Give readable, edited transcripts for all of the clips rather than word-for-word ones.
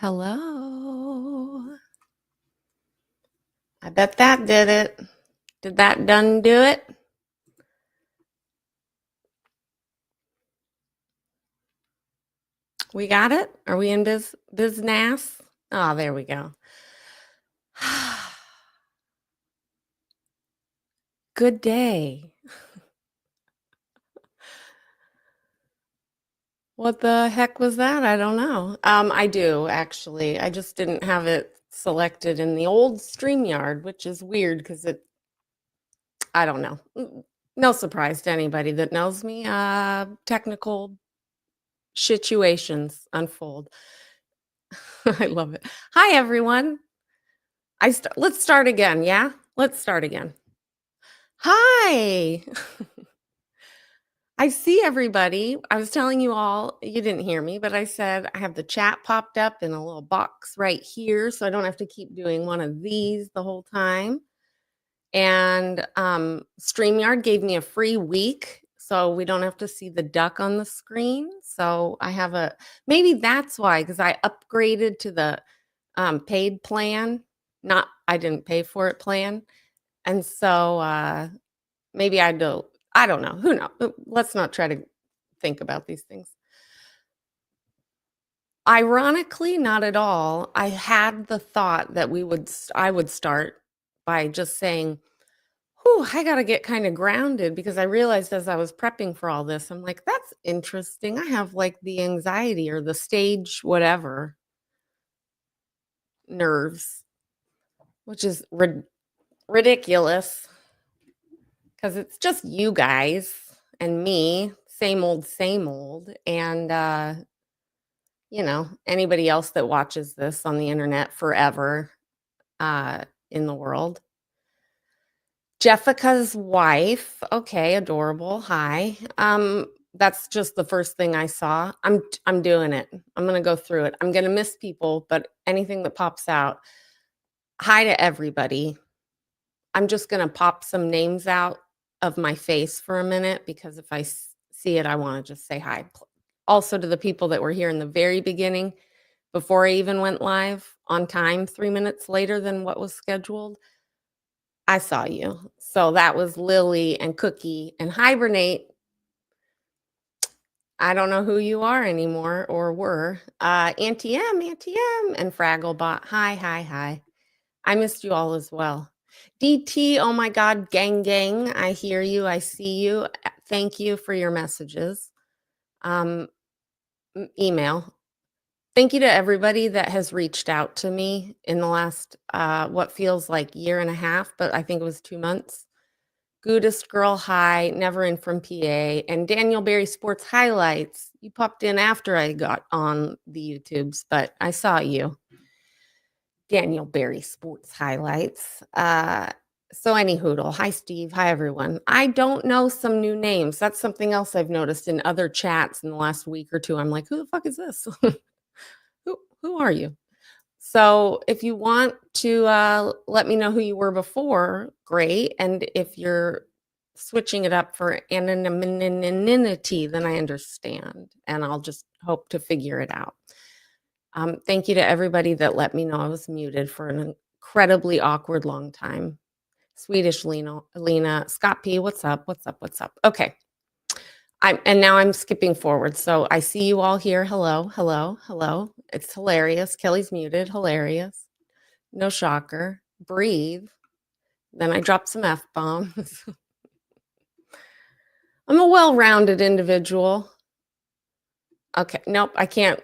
Hello. I bet that did it. Did that done do it? We got it? Are we in business? Oh, there we go. Good day. What the heck was that? I don't know. I do actually. I just didn't have it selected in the old StreamYard, which is weird because I don't know. No surprise to anybody that knows me. Technical situations unfold. I love it. Hi, everyone. Let's start again. Yeah, let's start again. Hi. I see everybody. I was telling you all, you didn't hear me, but I said I have the chat popped up in a little box right here, so I don't have to keep doing one of these the whole time. And StreamYard gave me a free week, so we don't have to see the duck on the screen. So I have maybe that's why, because I upgraded to the paid plan. Not, I didn't pay for it plan. And so maybe I don't know. Who knows? Let's not try to think about these things. Ironically, not at all. I had the thought that I would start by just saying, "Whew, I got to get kind of grounded," because I realized as I was prepping for all this, I'm like, "That's interesting. I have like the anxiety or the stage whatever nerves," which is ridiculous. Because it's just you guys and me, same old, same old. And, anybody else that watches this on the internet forever in the world. Jessica's wife. Okay, adorable. Hi. That's just the first thing I saw. I'm doing it. I'm gonna go through it. I'm gonna miss people, but anything that pops out. Hi to everybody. I'm just gonna pop some names out of my face for a minute because if I see it, I want to just say hi. Also to the people that were here in the very beginning, before I even went live on time, 3 minutes later than what was scheduled. I saw you. So that was Lily and Cookie and Hibernate. I don't know who you are anymore or were. Auntie M, and Fragglebot. Hi, hi, hi. I missed you all as well. DT, oh my God, gang. I hear you. I see you. Thank you for your messages. Email. Thank you to everybody that has reached out to me in the last, what feels like year and a half, but I think it was 2 months. Goodest Girl, hi. Never in from PA. And Daniel Berry Sports Highlights. You popped in after I got on the YouTubes, but I saw you. Daniel Berry Sports Highlights. So any hoodle. Hi, Steve. Hi, everyone. I don't know some new names. That's something else I've noticed in other chats in the last week or two. I'm like, who the fuck is this? who are you? So if you want to let me know who you were before, great. And if you're switching it up for anonymity, then I understand. And I'll just hope to figure it out. Thank you to everybody that let me know I was muted for an incredibly awkward long time. Swedish Lena, Scott P, what's up? Okay. And now I'm skipping forward. So I see you all here. Hello. It's hilarious. Kelly's muted. Hilarious. No shocker. Breathe. Then I dropped some F-bombs. I'm a well-rounded individual. Okay, nope, I can't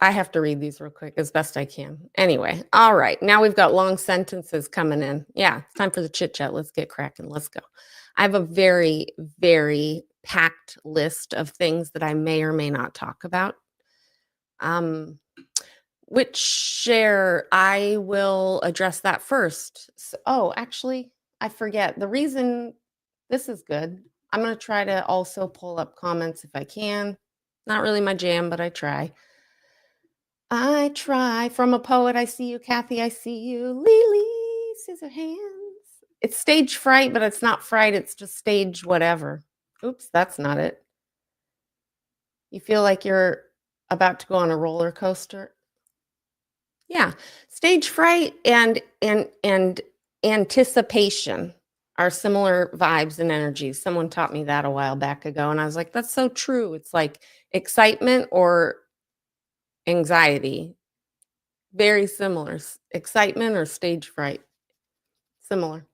I have to read these real quick as best I can. Anyway, all right, now we've got long sentences coming in. Yeah, it's time for the chit chat. Let's get cracking. Let's go. I have a very, very packed list of things that I may or may not talk about. Which share I will address that first. Actually, I forget. The reason this is good, I'm going to try to also pull up comments if I can. Not really my jam, but I try. From a poet. I see you, Kathy. I see you, Lily. Scissor hands. It's stage fright, but it's not fright. It's just stage whatever. Oops, that's not it. You feel like you're about to go on a roller coaster. Yeah. Stage fright and anticipation are similar vibes and energies. Someone taught me that a while back ago, and I was like, "That's so true." It's like excitement or anxiety, very similar. Excitement or stage fright, similar.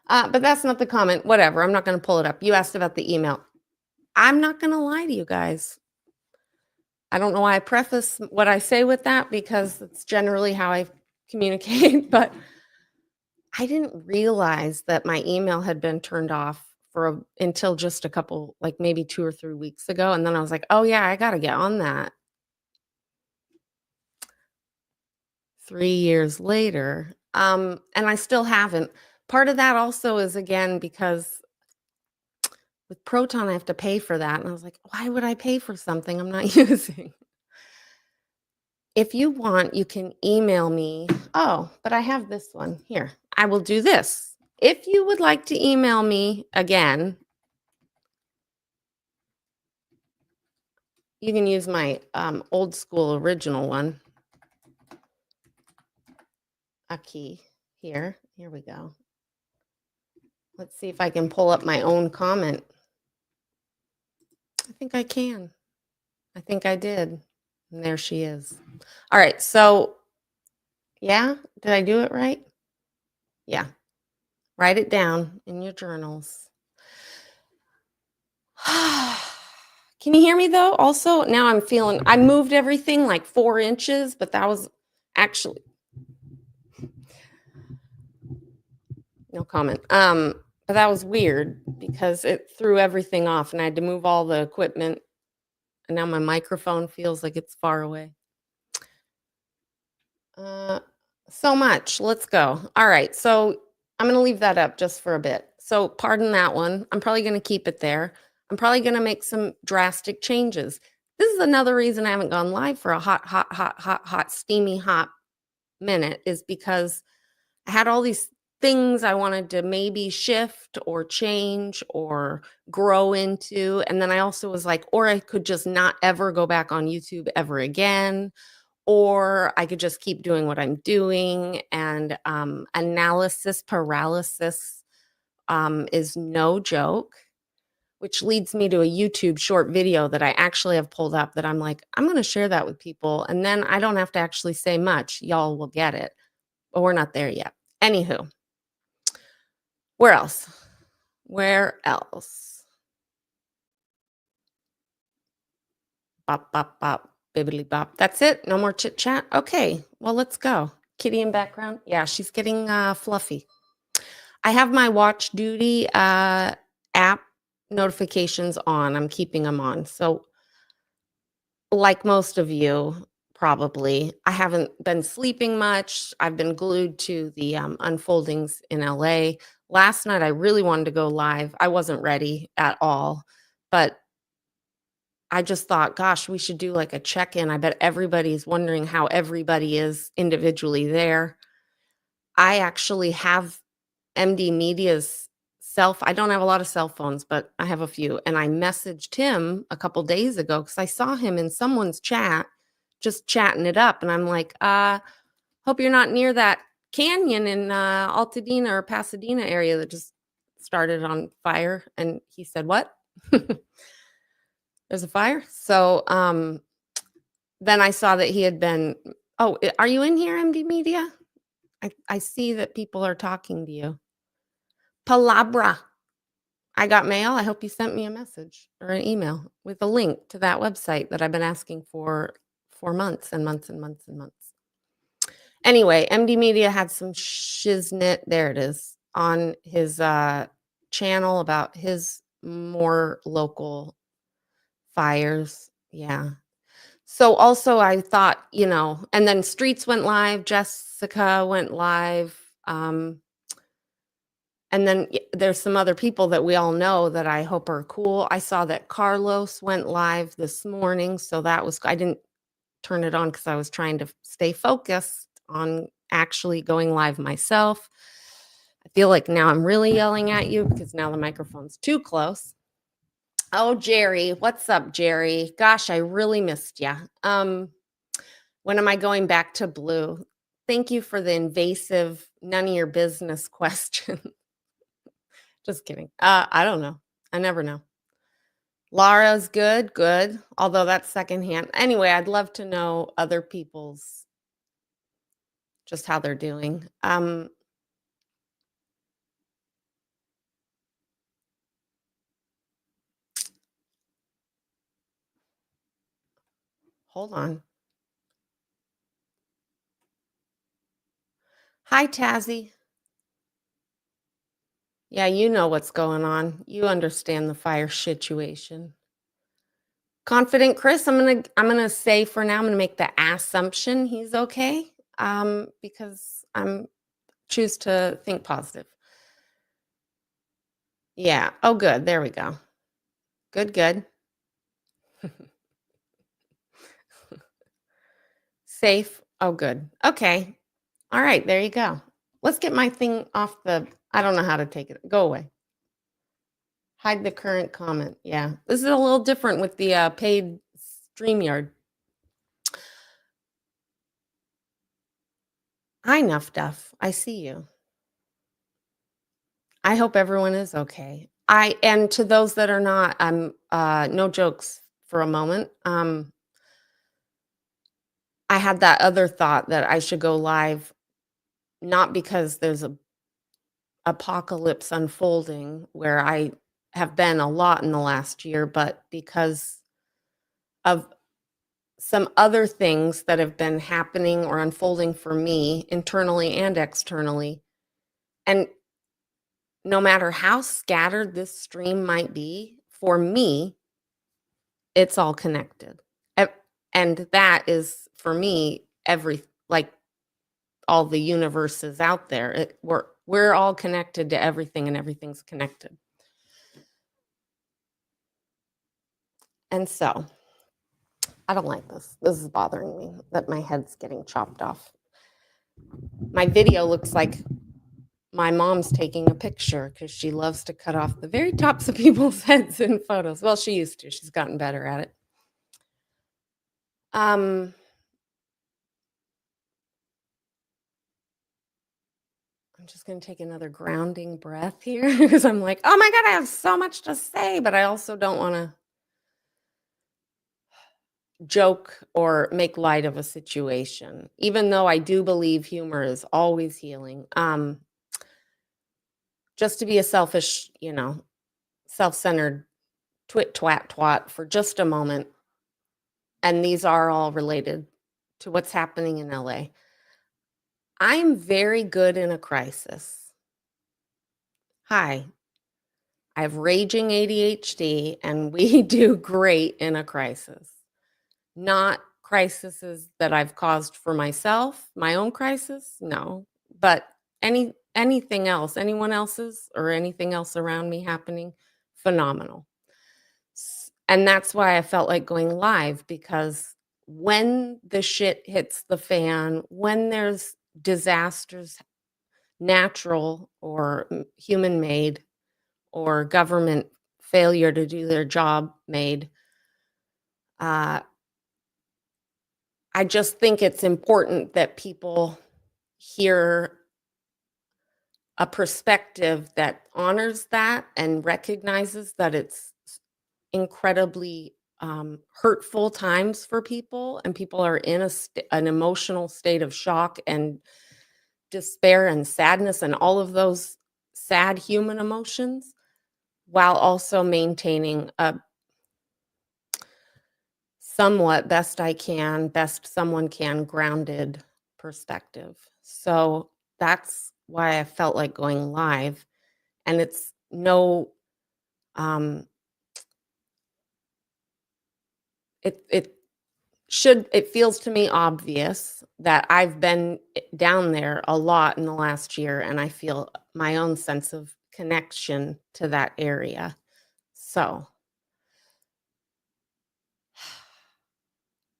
But that's not the comment. Whatever. I'm not going to pull it up. You asked about the email. I'm not going to lie to you guys. I don't know why I preface what I say with that because it's generally how I communicate, but I didn't realize that my email had been turned off until just a couple, like maybe 2 or 3 weeks ago, and then I was like, "Oh, yeah, I gotta get on that." 3 years later, and I still haven't. Part of that also is, again, because with Proton, I have to pay for that, and I was like, "Why would I pay for something I'm not using?" If you want, you can email me. Oh, but I have this one. Here, I will do this. If you would like to email me again, you can use my, old school original one, a key here. Here we go. Let's see if I can pull up my own comment. I think I can. I think I did. And there she is. All right, so yeah, did I do it right? Yeah. Write it down in your journals. Can you hear me though? Also, now I moved everything like 4 inches, but that was actually no comment. But that was weird because it threw everything off and I had to move all the equipment. And now my microphone feels like it's far away. Uh, so much. Let's go. All right. So I'm going to leave that up just for a bit. So pardon that one. I'm probably going to keep it there. I'm probably going to make some drastic changes. This is another reason I haven't gone live for a hot, steamy, hot minute is because I had all these things I wanted to maybe shift or change or grow into. And then I also was like, or I could just not ever go back on YouTube ever again, or I could just keep doing what I'm doing. And analysis paralysis is no joke, which leads me to a YouTube short video that I actually have pulled up that I'm like, I'm going to share that with people. And then I don't have to actually say much. Y'all will get it. But we're not there yet. Anywho, where else? Where else? Bop, bop, bop, bibbly bop. That's it? No more chit chat? Okay, well, let's go. Kitty in background? Yeah, she's getting fluffy. I have my Watch Duty app notifications on. I'm keeping them on. So, like most of you, probably, I haven't been sleeping much. I've been glued to the unfoldings in LA. Last night, I really wanted to go live. I wasn't ready at all, but I just thought, gosh, we should do like a check-in. I bet everybody's wondering how everybody is individually there. I actually have MD Media's I don't have a lot of cell phones, but I have a few. And I messaged him a couple days ago because I saw him in someone's chat, just chatting it up. And I'm like, hope you're not near that canyon in Altadena or Pasadena area that just started on fire. And he said, what? There's a fire? So then I saw that he had been, oh, are you in here, MD Media? I see that people are talking to you. Palabra. I got mail. I hope you sent me a message or an email with a link to that website that I've been asking for months and months and months and months. Anyway, MD Media had some shiznit, there it is, on his channel about his more local fires. Yeah. So also I thought, and then Streets went live, Jessica went live. And then there's some other people that we all know that I hope are cool. I saw that Carlos went live this morning. So I didn't turn it on because I was trying to stay focused on actually going live myself. I feel like now I'm really yelling at you because now the microphone's too close. Oh, Jerry. What's up, Jerry? Gosh, I really missed you. When am I going back to blue? Thank you for the invasive, none of your business question. Just kidding. I don't know. I never know. Laura's good, good. Although that's secondhand. Anyway, I'd love to know other people's just how they're doing. Hold on. Hi, Tazzy. Yeah, you know what's going on. You understand the fire situation. Confident Chris, I'm gonna say for now, I'm gonna make the assumption he's okay. Because I'm choose to think positive. Yeah. Oh, good. There we go. Good, good. Safe. Oh, good. Okay. All right. There you go. Let's get my thing off the. I don't know how to take it. Go away. Hide the current comment. Yeah. This is a little different with the paid StreamYard. Hi, Nuff Duff. I see you. I hope everyone is okay. And to those that are not, I'm no jokes for a moment. I had that other thought that I should go live, not because there's a apocalypse unfolding where I have been a lot in the last year, but because of some other things that have been happening or unfolding for me internally and externally. And no matter how scattered this stream might be, for me, it's all connected. Ev- And that is for me, like all the universes out there. We're all connected to everything and everything's connected. And so I don't like this. This is bothering me that my head's getting chopped off. My video looks like my mom's taking a picture because she loves to cut off the very tops of people's heads in photos. Well, she used to. She's gotten better at it. I'm just going to take another grounding breath here because I'm like, oh my God, I have so much to say, but I also don't want to joke or make light of a situation, even though I do believe humor is always healing. Just to be a selfish, self-centered twit twat twat for just a moment, and these are all related to what's happening in LA. I'm very good in a crisis. Hi, I have raging ADHD, and we do great in a crisis. Not crises that I've caused for myself, my own crisis, no, but anything else, anyone else's, or anything else around me happening, phenomenal. And that's why I felt like going live, because when the shit hits the fan, when there's disasters, natural or human made, or government failure to do their job made, I just think it's important that people hear a perspective that honors that and recognizes that it's incredibly hurtful times for people, and people are in an emotional state of shock and despair and sadness and all of those sad human emotions, while also maintaining a somewhat best someone can grounded perspective. So that's why I felt like going live. And it's no um it it feels to me obvious that I've been down there a lot in the last year, and I feel my own sense of connection to that area. So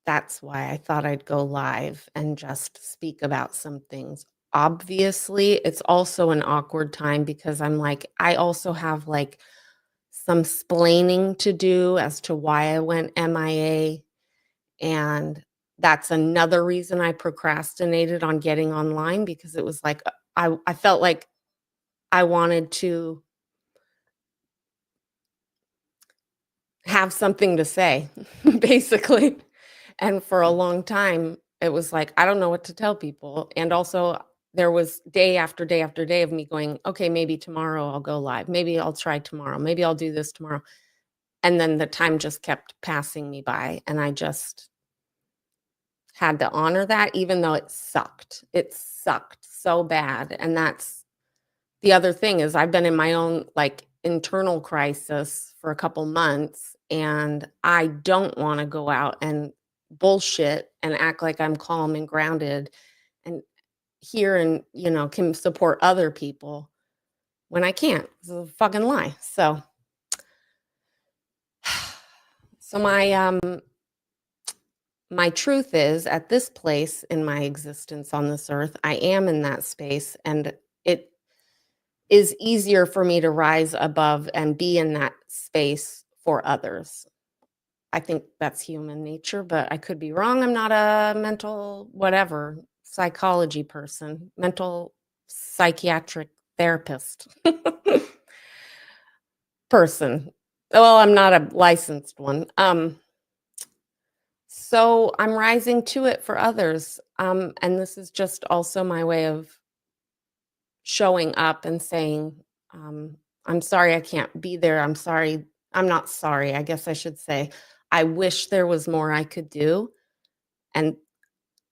that's why I thought I'd go live and just speak about some things. Obviously, it's also an awkward time because I'm like, I also have like some splaining to do as to why I went MIA. And that's another reason I procrastinated on getting online because it was like, I felt like I wanted to have something to say, basically. And for a long time, it was like, I don't know what to tell people. And also, there was day after day after day of me going, okay, maybe tomorrow I'll go live. Maybe I'll try tomorrow. Maybe I'll do this tomorrow. And then the time just kept passing me by. And I just had to honor that, even though it sucked. It sucked so bad. And that's the other thing is I've been in my own, like, internal crisis for a couple months, and I don't wanna go out and bullshit and act like I'm calm and grounded and here and, can support other people when I can't. It's a fucking lie. So my truth is, at this place in my existence on this earth, I am in that space, and it is easier for me to rise above and be in that space for others. I think that's human nature, but I could be wrong. I'm not a mental whatever psychology person, mental psychiatric therapist person. Well, I'm not a licensed one. So I'm rising to it for others. And this is just also my way of showing up and saying, um, I'm sorry I can't be there. I'm sorry. I'm not sorry. I guess I should say, I wish there was more I could do. And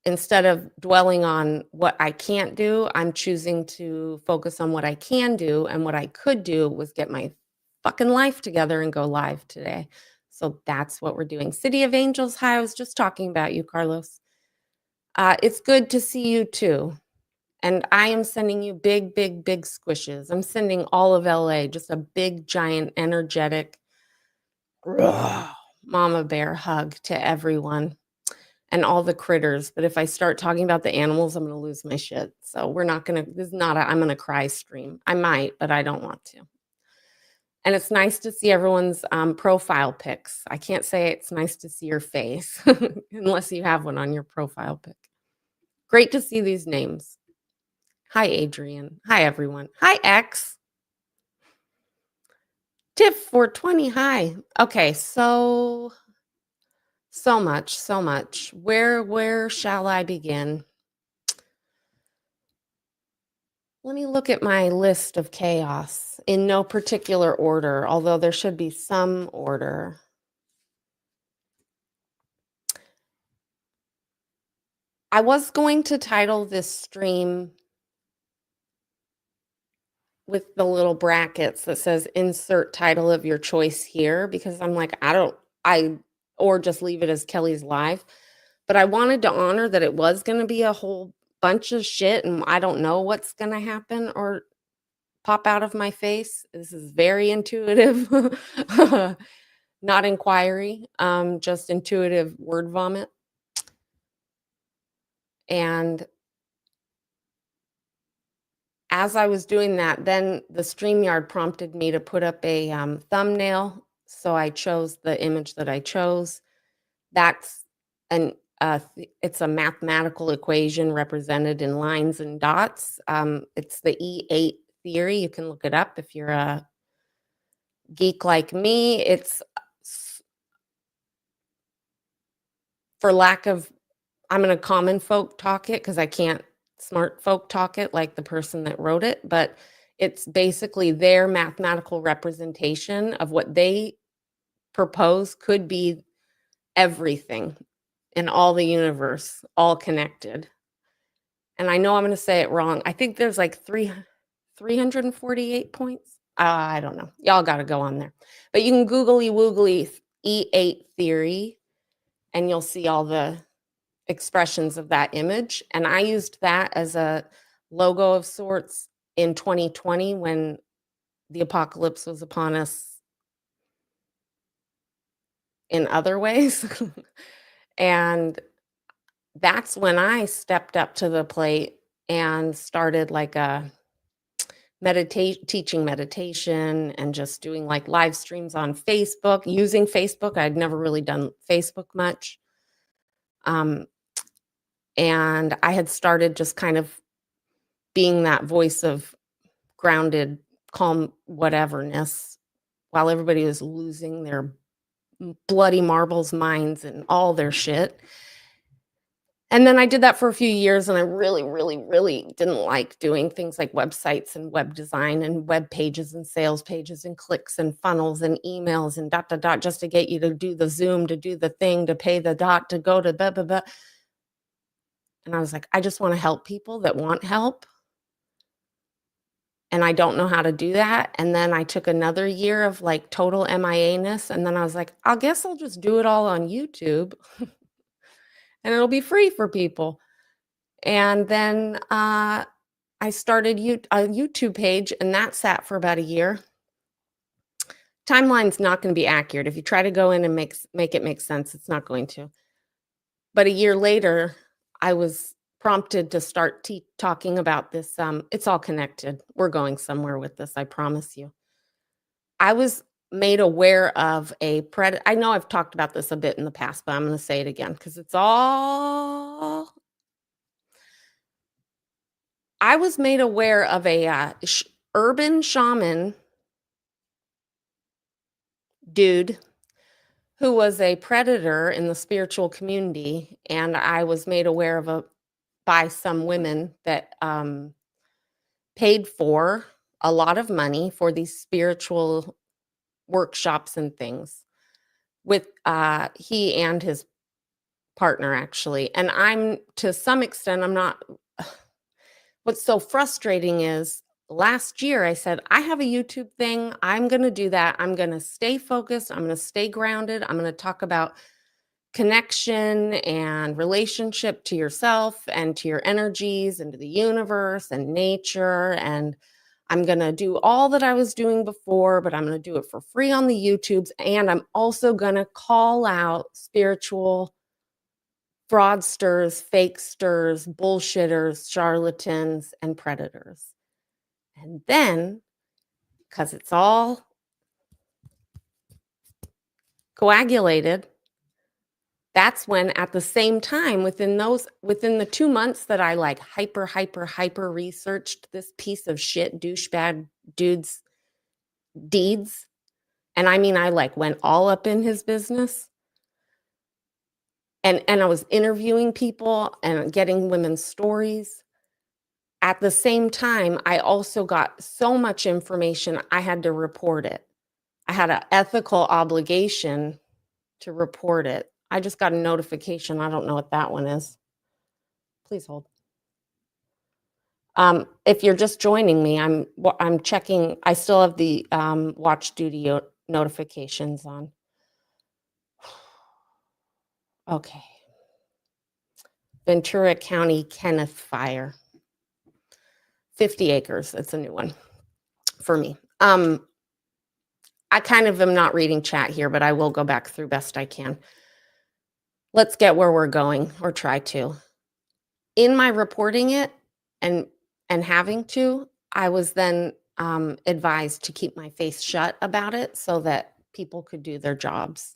instead of dwelling on what I can't do, I'm choosing to focus on what I can do. And what I could do was get my fucking life together and go live today. So that's what we're doing. City of Angels. Hi, I was just talking about you, Carlos. It's good to see you too. And I am sending you big, big, big squishes. I'm sending all of LA just a big, giant, energetic mama bear hug to everyone and all the critters. But if I start talking about the animals, I'm going to lose my shit. So we're not going to, this is not a, I'm going to cry stream. I might, but I don't want to. And it's nice to see everyone's profile pics. I can't say it's nice to see your face unless you have one on your profile pic. Great to see these names. Hi, Adrian. Hi, everyone. Hi, X. Tiff 420. Hi. Okay, so much, so much. Where shall I begin? Let me look at my list of chaos in no particular order, although there should be some order. I was going to title this stream with the little brackets that says insert title of your choice here because I'm like, or just leave it as Kelly's live. But I wanted to honor that it was going to be a whole bunch of shit and I don't know what's going to happen or pop out of my face. This is very intuitive, not inquiry, just intuitive word vomit. And as I was doing that, then the StreamYard prompted me to put up a thumbnail. So I chose the image that I chose. That's it's a mathematical equation represented in lines and dots. It's the E8 theory. You can look it up if you're a geek like me. It's for lack of, I'm going to common folk talk it because I can't smart folk talk it like the person that wrote it, but it's basically their mathematical representation of what they propose could be everything in all the universe, all connected. And I know I'm going to say it wrong. I think there's like 348 points. I don't know. Y'all got to go on there. But you can googly woogly E8 theory and you'll see all the expressions of that image. And I used that as a logo of sorts in 2020 when the apocalypse was upon us in other ways. And that's when I stepped up to the plate and started like a teaching meditation and just doing like live streams on Facebook, using Facebook. I'd never really done Facebook much. And I had started just kind of being that voice of grounded, calm whateverness while everybody was losing their bloody marbles minds and all their shit. And then I did that for a few years, and I really, really, really didn't like doing things like websites and web design and web pages and sales pages and clicks and funnels and emails and dot, dot, dot, just to get you to do the Zoom, to do the thing, to pay the dot, to go to blah, blah, blah. And I was like, I just want to help people that want help. And I don't know how to do that. And then I took another year of like total MIA-ness. And then I was like, I guess I'll just do it all on YouTube and it'll be free for people. And then I started a YouTube page, and that sat for about a year. Timeline's not going to be accurate. If you try to go in and make it make sense, it's not going to. But a year later, I was prompted to start talking about this. It's all connected. We're going somewhere with this, I promise you. I was made aware of a predator. I know I've talked about this a bit in the past, but I'm going to say it again because it's all. I was made aware of a urban shaman dude who was a predator in the spiritual community, and I was made aware of by some women that paid for a lot of money for these spiritual workshops and things with he and his partner, actually. And I'm, to some extent, I'm not. What's so frustrating is last year I said, I have a YouTube thing. I'm going to do that. I'm going to stay focused. I'm going to stay grounded. I'm going to talk about connection and relationship to yourself and to your energies and to the universe and nature. And I'm going to do all that I was doing before, but I'm going to do it for free on the YouTubes. And I'm also going to call out spiritual fraudsters, fakesters, bullshitters, charlatans, and predators. And then, because it's all coagulated, that's when at the same time, within the 2 months that I like hyper researched this piece of shit douchebag dude's deeds, and I mean, I like went all up in his business. And I was interviewing people and getting women's stories. At the same time, I also got so much information, I had to report it. I had an ethical obligation to report it. I just got a notification. I don't know what that one is. Please hold. If you're just joining me, I'm checking. I still have the watch duty notifications on. Okay. Ventura County Kenneth Fire. 50 acres. It's a new one for me. I kind of am not reading chat here, but I will go back through best I can. Let's get where we're going, or try to. In my reporting it and having to, I was then advised to keep my face shut about it so that people could do their jobs.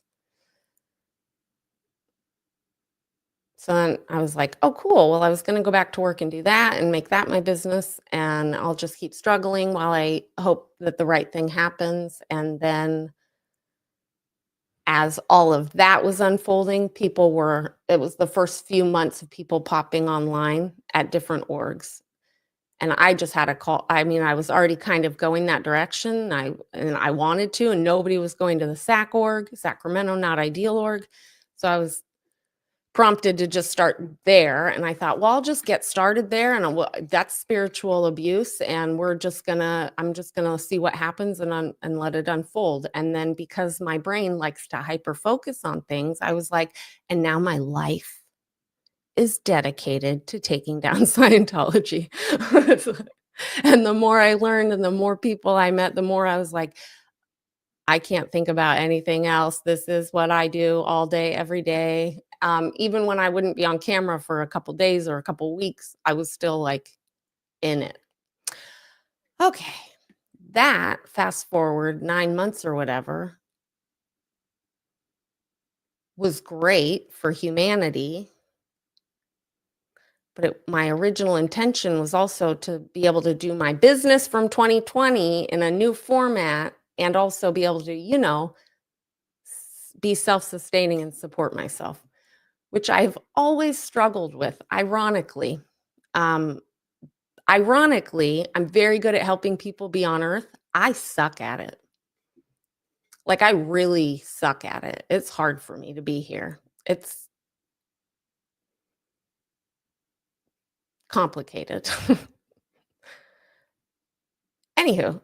So then I was like, oh, cool. Well, I was going to go back to work and do that and make that my business. And I'll just keep struggling while I hope that the right thing happens. And then as all of that was unfolding, it was the first few months of people popping online at different orgs. And I just had a call. I mean, I was already kind of going that direction. I wanted to, and nobody was going to the SAC org, Sacramento Not Ideal org. So I was prompted to just start there. And I thought, well, I'll just get started there. And that's spiritual abuse. And I'm just gonna see what happens and let it unfold. And then because my brain likes to hyper focus on things, I was like, and now my life is dedicated to taking down Scientology. And the more I learned and the more people I met, the more I was like, I can't think about anything else. This is what I do all day, every day. Even when I wouldn't be on camera for a couple days or a couple weeks, I was still like in it. Okay. That, fast forward 9 months or whatever, was great for humanity. but my original intention was also to be able to do my business from 2020 in a new format and also be able to, be self-sustaining and support myself, which I've always struggled with, ironically. Um, Ironically, I'm very good at helping people be on earth. I suck at it. Like, I really suck at it. It's hard for me to be here. It's complicated. Anywho,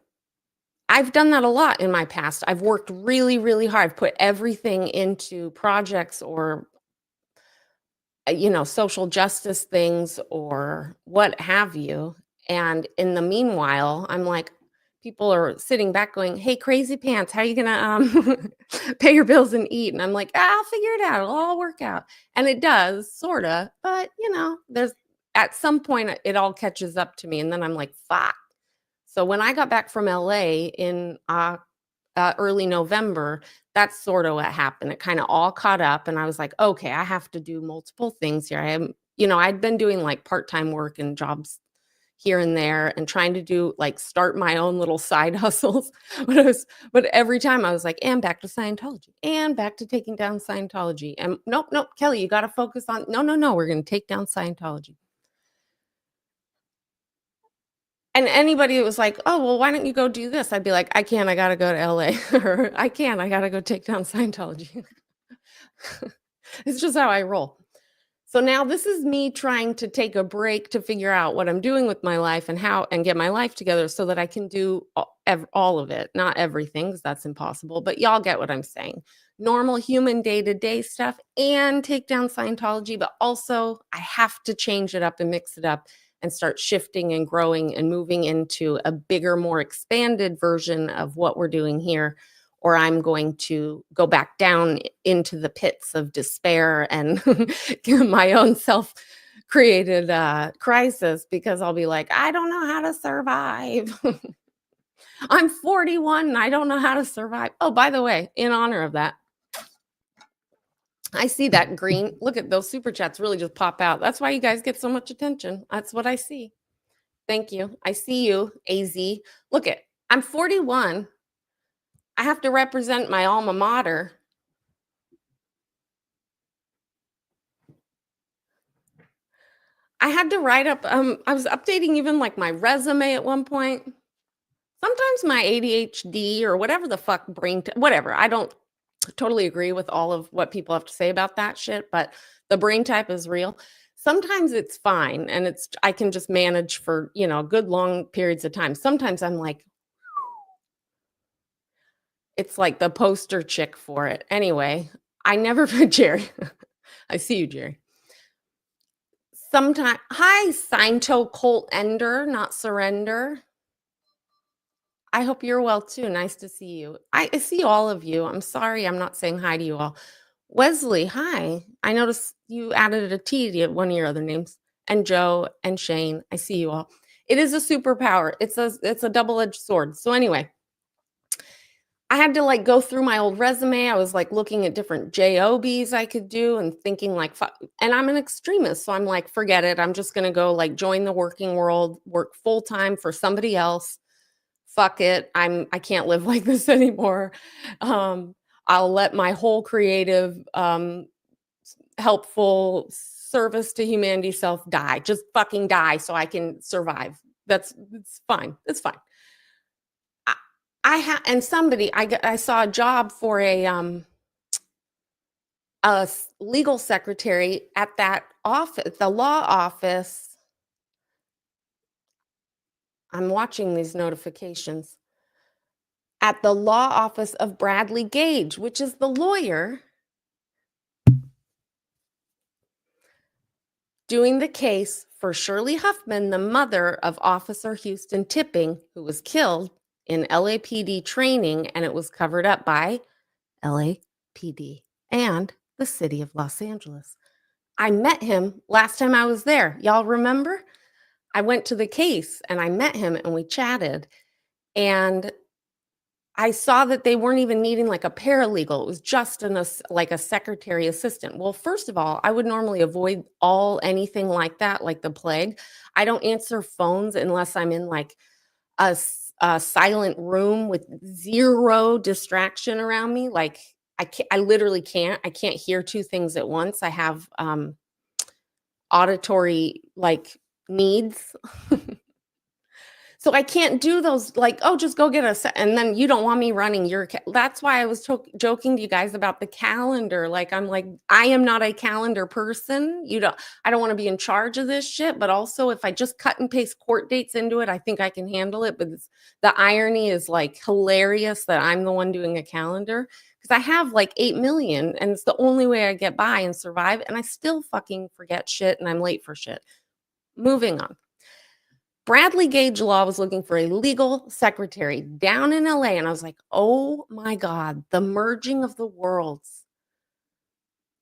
I've done that a lot in my past. I've worked really, really hard. I've put everything into projects or, social justice things or what have you. And in the meanwhile, I'm like, people are sitting back going, "Hey, crazy pants, how are you gonna pay your bills and eat?" And I'm like, "I'll figure it out. It'll all work out." And it does, sorta. But there's at some point it all catches up to me. And then I'm like, fuck. So when I got back from LA in early November, that's sort of what happened. It kind of all caught up, and I was like, okay, I have to do multiple things here. I'd been doing like part time work and jobs here and there and trying to do like start my own little side hustles. But every time I was like, and back to Scientology and back to taking down Scientology. And nope, nope, Kelly, you got to focus on, no, no, no, we're going to take down Scientology. And anybody that was like, "Oh, well, why don't you go do this?" I'd be like, "I can't, I gotta go to LA," or "I can't, I gotta go take down Scientology." It's just how I roll. So now this is me trying to take a break to figure out what I'm doing with my life and how and get my life together so that I can do all of it. Not everything, 'cause that's impossible, but y'all get what I'm saying. Normal human day-to-day stuff and take down Scientology, but also I have to change it up and mix it up and start shifting and growing and moving into a bigger, more expanded version of what we're doing here, or I'm going to go back down into the pits of despair and my own self created crisis because I'll be like, I don't know how to survive. I'm 41 and I don't know how to survive. Oh, by the way, in honor of that, I see that green. Look at those super chats really just pop out. That's why you guys get so much attention. That's what I see. Thank you. I see you, AZ. Look at, I'm 41. I have to represent my alma mater. I had to write up, I was updating even like my resume at one point. Sometimes my ADHD or whatever the fuck whatever. I don't totally agree with all of what people have to say about that shit, but the brain type is real. Sometimes it's fine and I can just manage for, good long periods of time. Sometimes I'm like, it's like the poster chick for it. Anyway, I never Jerry. I see you, Jerry. Sometime hi, Sciento Colt Ender, not surrender. I hope you're well too. Nice to see you. I see all of you. I'm sorry I'm not saying hi to you all. Wesley, hi. I noticed you added a T to one of your other names. And Joe and Shane. I see you all. It is a superpower. It's a double-edged sword. So anyway, I had to like go through my old resume. I was like looking at different jobs I could do and thinking like, and I'm an extremist. So I'm like, forget it. I'm just going to go like join the working world, work full time for somebody else. Fuck it. I can't live like this anymore. Um, I'll let my whole creative, helpful service to humanity self die. Just fucking die so I can survive. It's fine. It's fine. And somebody I saw a job for a legal secretary at that office, the law office. I'm watching these notifications. At the law office of Bradley Gage, which is the lawyer doing the case for Shirley Huffman, the mother of Officer Houston Tipping, who was killed in LAPD training, and it was covered up by LAPD and the city of Los Angeles. I met him last time I was there. Y'all remember? I went to the case and I met him and we chatted. And I saw that they weren't even needing like a paralegal. It was just like a secretary assistant. Well, first of all, I would normally avoid anything like that, like the plague. I don't answer phones unless I'm in like a silent room with zero distraction around me. Like I literally can't. I can't hear two things at once. I have auditory like needs. So I can't do those like, "Oh, just go get and then you don't want me running your that's why I was joking to you guys about the calendar, like, I'm like, I am not a calendar person, I don't wanna be in charge of this shit, but also if I just cut and paste court dates into it, I think I can handle it, but the irony is, like, hilarious that I'm the one doing a calendar because I have, like, 8,000,000, and it's the only way I get by and survive, and I still fucking forget shit, and I'm late for shit. Moving on. Bradley Gage Law was looking for a legal secretary down in LA, and I was like, "Oh my god, the merging of the worlds."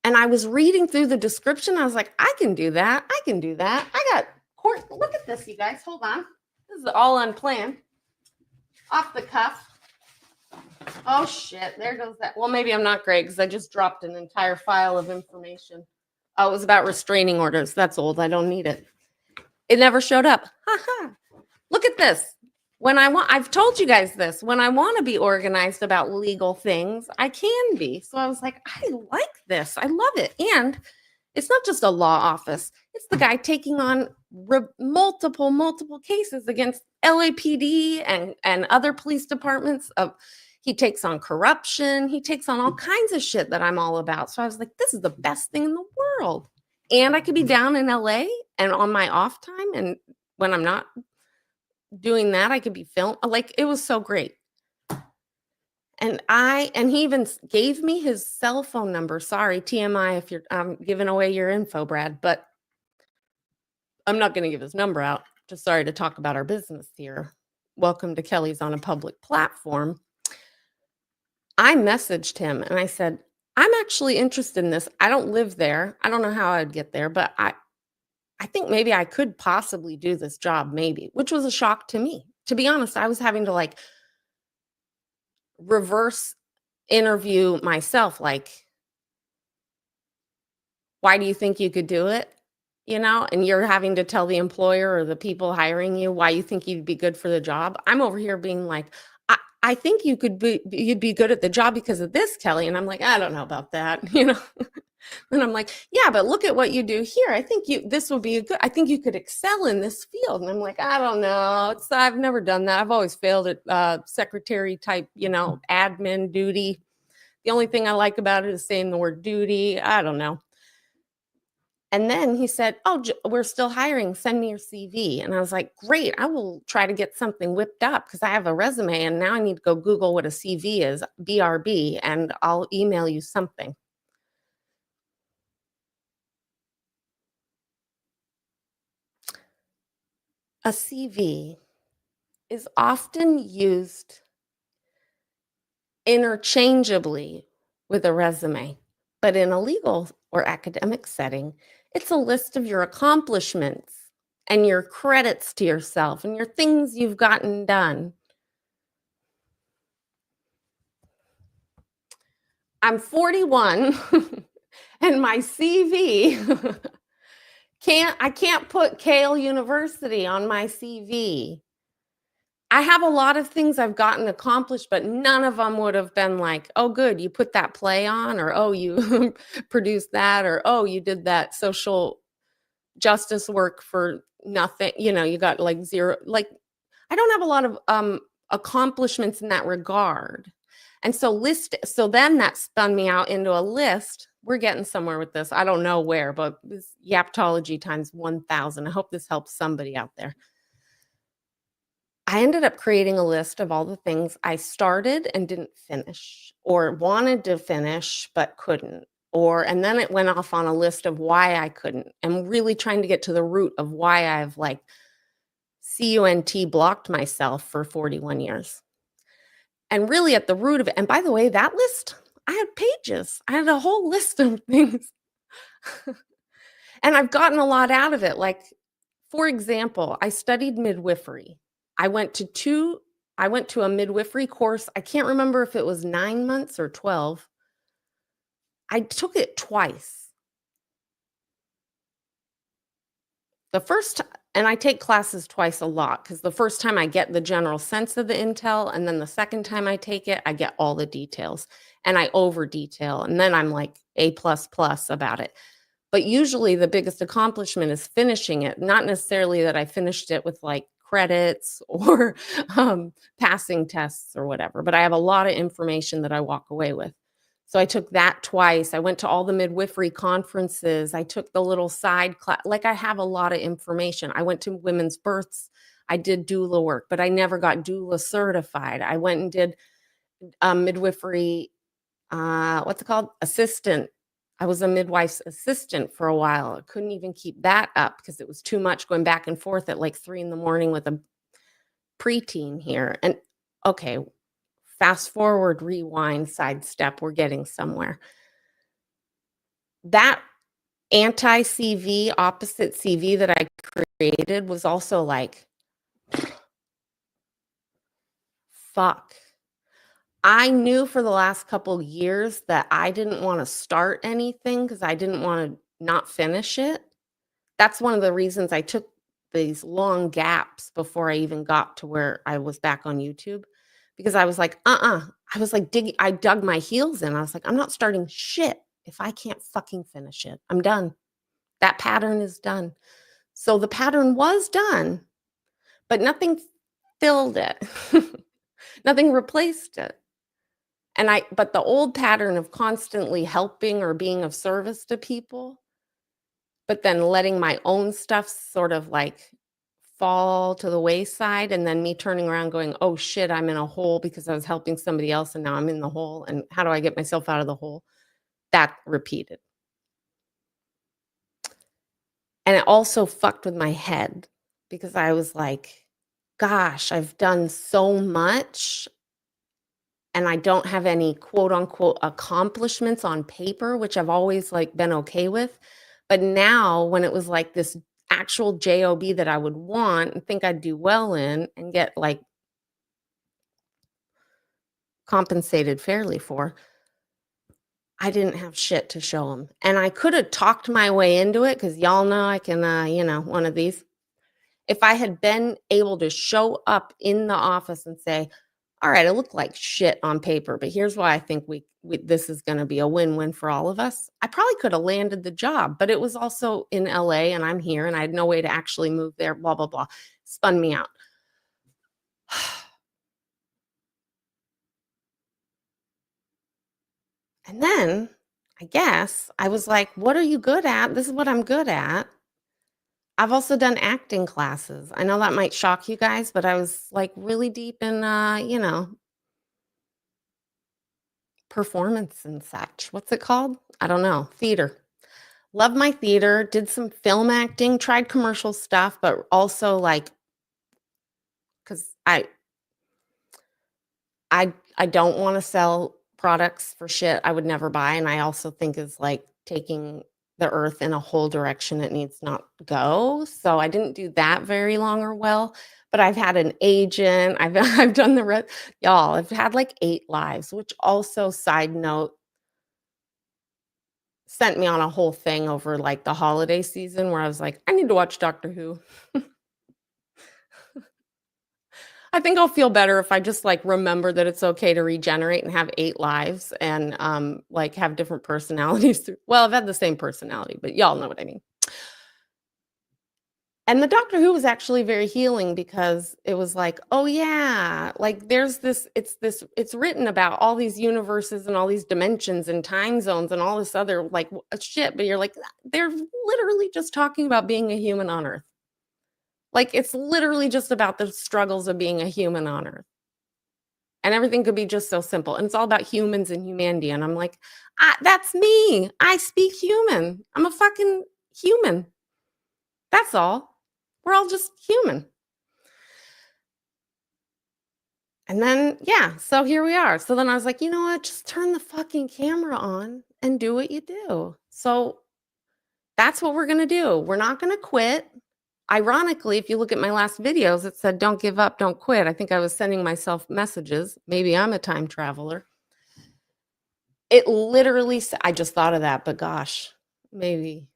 And I was reading through the description, I was like, "I can do that, I can do that." I got court look at this, you guys, hold on. This is all unplanned. Off the cuff. Oh shit, there goes that. Well, maybe I'm not great because I just dropped an entire file of information. Oh, it was about restraining orders. That's old, I don't need it. It never showed up. Haha. Look at this. I've told you guys this. When I want to be organized about legal things, I can be. So I was like, I like this. I love it. And it's not just a law office. It's the guy taking on multiple cases against LAPD and other police departments he takes on corruption. He takes on all kinds of shit that I'm all about. So I was like, this is the best thing in the world. And I could be down in LA and on my off time and when I'm not doing that, I could be like, it was so great. And he even gave me his cell phone number. Sorry, TMI, if you're giving away your info, Brad, but I'm not going to give his number out. Just sorry to talk about our business here. Welcome to Kelly's on a public platform. I messaged him and I said, I'm actually interested in this. I don't live there. I don't know how I'd get there, but I think maybe I could possibly do this job, maybe, which was a shock to me. To be honest, I was having to like reverse interview myself, like, why do you think you could do it? And you're having to tell the employer or the people hiring you why you think you'd be good for the job. I'm over here being like, I think you'd be good at the job because of this, Kelly. And I'm like, I don't know about that. And I'm like, yeah, but look at what you do here. I think this would be I think you could excel in this field. And I'm like, I don't know. I've never done that. I've always failed at secretary type, admin duty. The only thing I like about it is saying the word duty. I don't know. And then he said, oh, we're still hiring. Send me your CV. And I was like, great. I will try to get something whipped up because I have a resume and now I need to go Google what a CV is, BRB, and I'll email you something. A CV is often used interchangeably with a resume, but in a legal or academic setting, it's a list of your accomplishments and your credits to yourself and your things you've gotten done. I'm 41 and my CV I can't put Cale University on my CV. I have a lot of things I've gotten accomplished, but none of them would have been like, "Oh, good, you put that play on," or, "Oh, you produced that," or, "Oh, you did that social justice work for nothing." You got like zero. Like, I don't have a lot of accomplishments in that regard. And so then that spun me out into a list. We're getting somewhere with this. I don't know where, but this Yaptology times 1,000. I hope this helps somebody out there. I ended up creating a list of all the things I started and didn't finish or wanted to finish but couldn't. And then it went off on a list of why I couldn't. And really trying to get to the root of why I've like CUNT blocked myself for 41 years. And really at the root of it, and by the way, that list, I had pages. I had a whole list of things. And I've gotten a lot out of it. Like, for example, I studied midwifery. I went to 2 I went to a midwifery course. I can't remember if it was 9 months or 12. I took it twice. The first ti and I take classes twice a lot because the first time I get the general sense of the intel, and then the second time I take it, I get all the details, and I over detail, and then I'm like A++ about it. But usually the biggest accomplishment is finishing it, not necessarily that I finished it with, like, credits or, passing tests or whatever, but I have a lot of information that I walk away with. So I took that twice. I went to all the midwifery conferences. I took the little side class. Like, I have a lot of information. I went to women's births. I did doula work, but I never got doula certified. I went and did, midwifery, what's it called? Assistant. I was a midwife's assistant for a while. I couldn't even keep that up because it was too much going back and forth at like 3 in the morning with a preteen here. And okay, fast forward, rewind, sidestep, we're getting somewhere. That anti-CV, opposite CV that I created was also like, fuck. I knew for the last couple years that I didn't wanna start anything because I didn't wanna not finish it. That's one of the reasons I took these long gaps before I even got to where I was back on YouTube, because I was like, "Uh-uh." I was like I dug my heels in. I was like, "I'm not starting shit if I can't fucking finish it. I'm done. That pattern is done." So the pattern was done, but nothing filled it. Nothing replaced it. But the old pattern of constantly helping or being of service to people, but then letting my own stuff sort of like fall to the wayside, and then me turning around going, "Oh shit, I'm in a hole because I was helping somebody else and now I'm in the hole, and how do I get myself out of the hole?" That repeated. And it also fucked with my head because I was like, "Gosh, I've done so much and I don't have any quote unquote accomplishments on paper," which I've always like been okay with. But now when it was like this actual job that I would want and think I'd do well in and get like compensated fairly for, I didn't have shit to show them. And I could have talked my way into it because y'all know I can, one of these. If I had been able to show up in the office and say, "All right, it looked like shit on paper, but here's why I think we this is gonna be a win-win for all of us," I probably could have landed the job, but it was also in LA and I'm here and I had no way to actually move there, blah, blah, blah. Spun me out. And then, I guess, I was like, "What are you good at? This is what I'm good at." I've also done acting classes. I know that might shock you guys, but I was, like, really deep in, performance and such. What's it called? I don't know. Theater. Love my theater, did some film acting, tried commercial stuff, but also, like, 'cause I don't wanna sell products for shit I would never buy, and I also think is, like, taking the earth in a whole direction it needs not go, so I didn't do that very long or well, but I've had an agent, I've I've done the re y'all, I've had, like, 8 lives, which also, side note, sent me on a whole thing over, like, the holiday season where I was like, "I need to watch Doctor Who." I think I'll feel better if I just, like, remember that it's okay to regenerate and have 8 lives and, like, have different personalities through well, I've had the same personality, but y'all know what I mean. And the Doctor Who was actually very healing because it was like, "Oh, yeah, like, there's it's written about all these universes and all these dimensions and time zones and all this other, like, shit," but you're like, "They're literally just talking about being a human on Earth." Like, it's literally just about the struggles of being a human on Earth, and everything could be just so simple, and it's all about humans and humanity, and I'm like, that's me. I speak human. I'm a fucking human. That's all. We're all just human." And then, yeah, so here we are. So then I was like, "You know what? Just turn the fucking camera on and do what you do." So that's what we're gonna do. We're not gonna quit. Ironically, if you look at my last videos, it said, "Don't give up, don't quit." I think I was sending myself messages. Maybe I'm a time traveler. It literally I just thought of that, but gosh, maybe.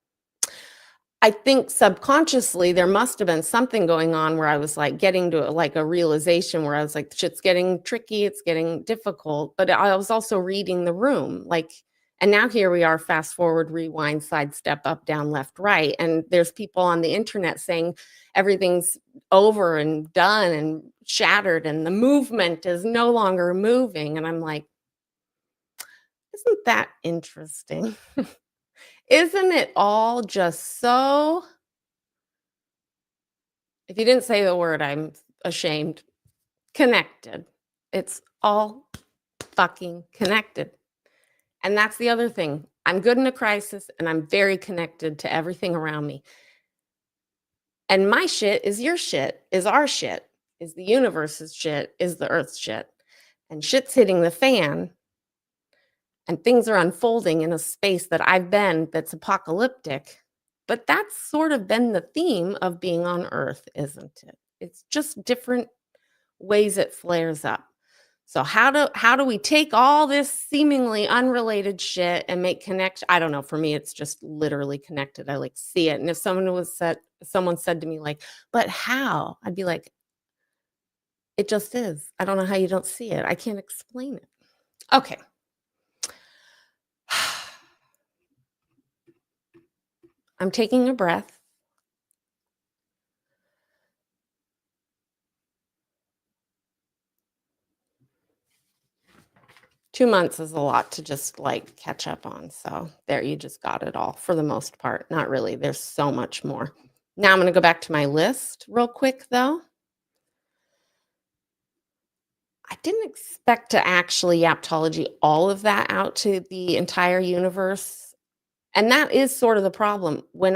I think subconsciously there must have been something going on where I was, like, getting to, like, a realization where I was like, "Shit's getting tricky, it's getting difficult," but I was also reading the room, like, and now here we are, fast forward, rewind, sidestep, up, down, left, right, and there's people on the internet saying everything's over and done and shattered, and the movement is no longer moving, and I'm like, "Isn't that interesting?" Isn't it all just so if you didn't say the word, I'm ashamed, connected. It's all fucking connected. And that's the other thing. I'm good in a crisis and I'm very connected to everything around me. And my shit is your shit, is our shit, is the universe's shit, is the earth's shit. And shit's hitting the fan and things are unfolding in a space that I've been that's apocalyptic. But that's sort of been the theme of being on earth, isn't it? It's just different ways it flares up. So how do we take all this seemingly unrelated shit and make connect I don't know, for me it's just literally connected. I like see it. And if someone said to me like, "But how?" I'd be like, "It just is. I don't know how you don't see it. I can't explain it." Okay. I'm taking a breath. 2 months is a lot to just, like, catch up on, so there, you just got it all for the most part. Not really, there's so much more. Now I'm gonna go back to my list real quick, though. I didn't expect to actually Yaptology all of that out to the entire universe, and that is sort of the problem. When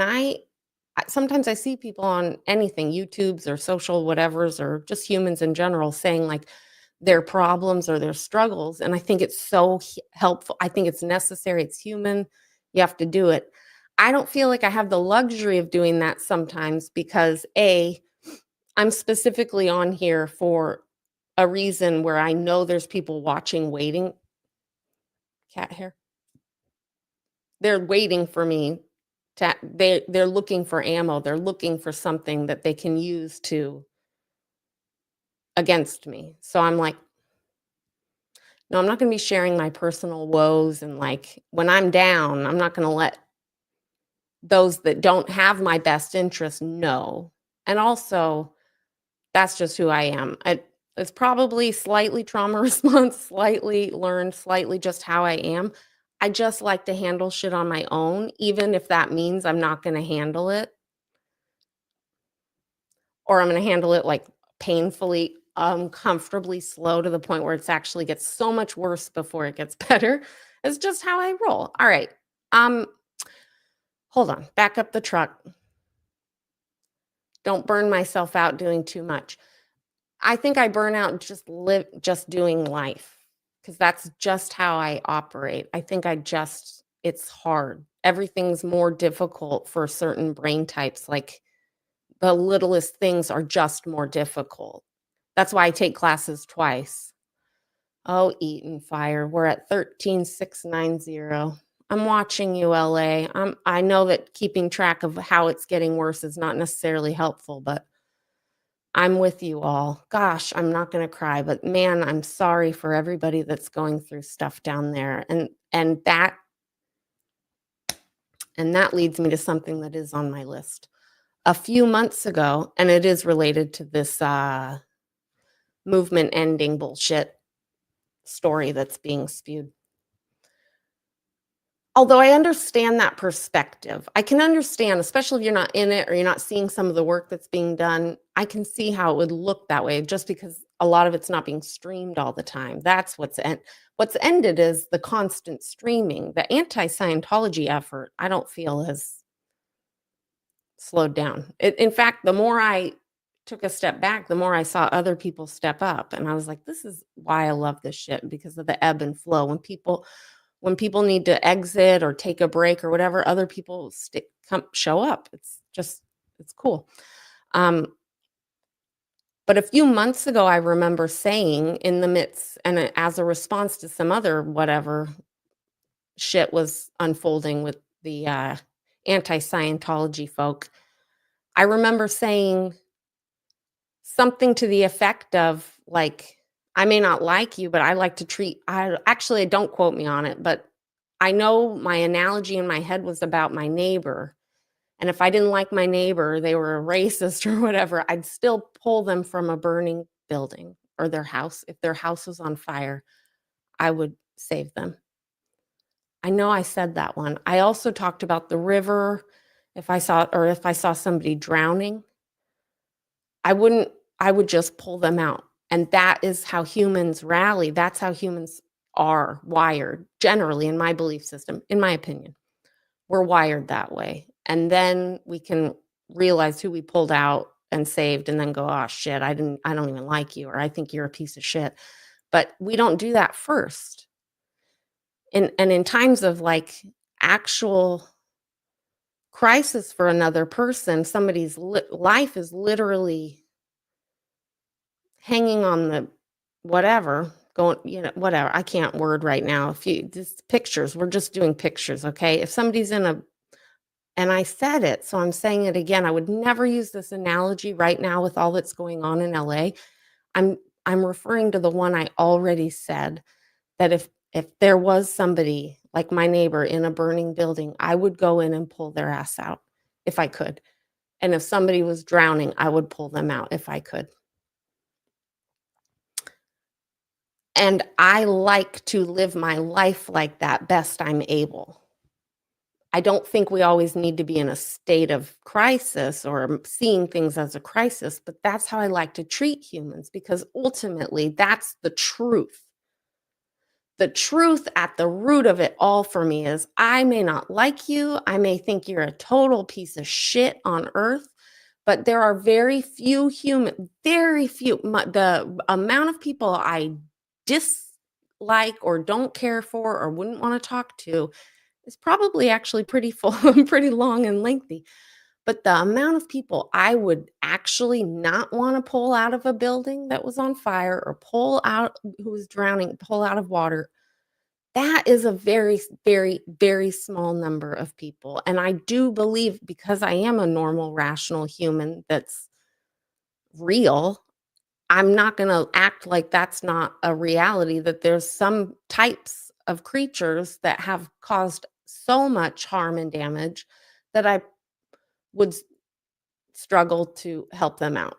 sometimes I see people on anything, YouTubes or social whatevers or just humans in general saying, like, their problems or their struggles, and I think it's so helpful. I think it's necessary, it's human, you have to do it. I don't feel like I have the luxury of doing that sometimes because, A, I'm specifically on here for a reason where I know there's people watching, waiting cat hair. They're waiting for me they're looking for ammo, they're looking for something that they can use to against me. So I'm like, "No, I'm not gonna be sharing my personal woes, and, like, when I'm down, I'm not gonna let those that don't have my best interest know." And also, that's just who I am. It's probably slightly trauma response, slightly learned, slightly just how I am. I just like to handle shit on my own, even if that means I'm not gonna handle it, or I'm gonna handle it, like, painfully, uncomfortably slow to the point where it's actually gets so much worse before it gets better. It's just how I roll. Alright, um, hold on, back up the truck. Don't burn myself out doing too much. I think I burn out just doing life, because that's just how I operate. I think it's hard. Everything's more difficult for certain brain types, like, the littlest things are just more difficult. That's why I take classes twice. Oh, Eaton Fire, we're at 13,690. I'm watching you, LA. I know that keeping track of how it's getting worse is not necessarily helpful, but I'm with you all. Gosh, I'm not gonna cry, but man, I'm sorry for everybody that's going through stuff down there. And that leads me to something that is on my list. A few months ago, and it is related to this movement ending bullshit story that's being spewed. Although I understand that perspective. I can understand, especially if you're not in it or you're not seeing some of the work that's being done, I can see how it would look that way just because a lot of it's not being streamed all the time. That's what's ended is the constant streaming. The anti-Scientology effort, I don't feel has slowed down. In fact, the more I took a step back, the more I saw other people step up, and I was like, "This is why I love this shit," because of the ebb and flow. When people need to exit or take a break or whatever, other people show up. It's cool. Um, but a few months ago, I remember saying in the midst and as a response to some other whatever shit was unfolding with the anti-Scientology folk, I remember saying something to the effect of like, I may not like you, but I like to treat I actually don't quote me on it, but I know my analogy in my head was about my neighbor. And if I didn't like my neighbor, they were a racist or whatever, I'd still pull them from a burning building or their house. If their house was on fire, I would save them. I know I said that one. I also talked about the river. If I saw somebody drowning, I wouldn't I would just pull them out. And that is how humans rally. That's how humans are wired, generally, in my belief system, in my opinion. We're wired that way. And then we can realize who we pulled out and saved and then go, "Oh shit, I don't even like you," or "I think you're a piece of shit." But we don't do that first. And in times of like actual crisis for another person, somebody's life is literally hanging on the whatever, going, whatever. I can't word right now. If you just pictures, we're just doing pictures, okay? If somebody's in a and I said it, so I'm saying it again. I would never use this analogy right now with all that's going on in LA. I'm I'm referring to the one I already said that if there was somebody like my neighbor in a burning building, I would go in and pull their ass out if I could. And if somebody was drowning, I would pull them out if I could. And I like to live my life like that best I'm able. I don't think we always need to be in a state of crisis or seeing things as a crisis, but that's how I like to treat humans because ultimately that's the truth. The truth at the root of it all for me is I may not like you. I may think you're a total piece of shit on earth, but there are very few, the amount of people I dislike or don't care for or wouldn't want to talk to is probably actually pretty full and pretty long and lengthy. But the amount of people I would actually not want to pull out of a building that was on fire or pull out who was drowning, pull out of water, that is a very, very, very small number of people. And I do believe because I am a normal, rational human that's real, I'm not going to act like that's not a reality, that there's some types of creatures that have caused so much harm and damage that I would struggle to help them out.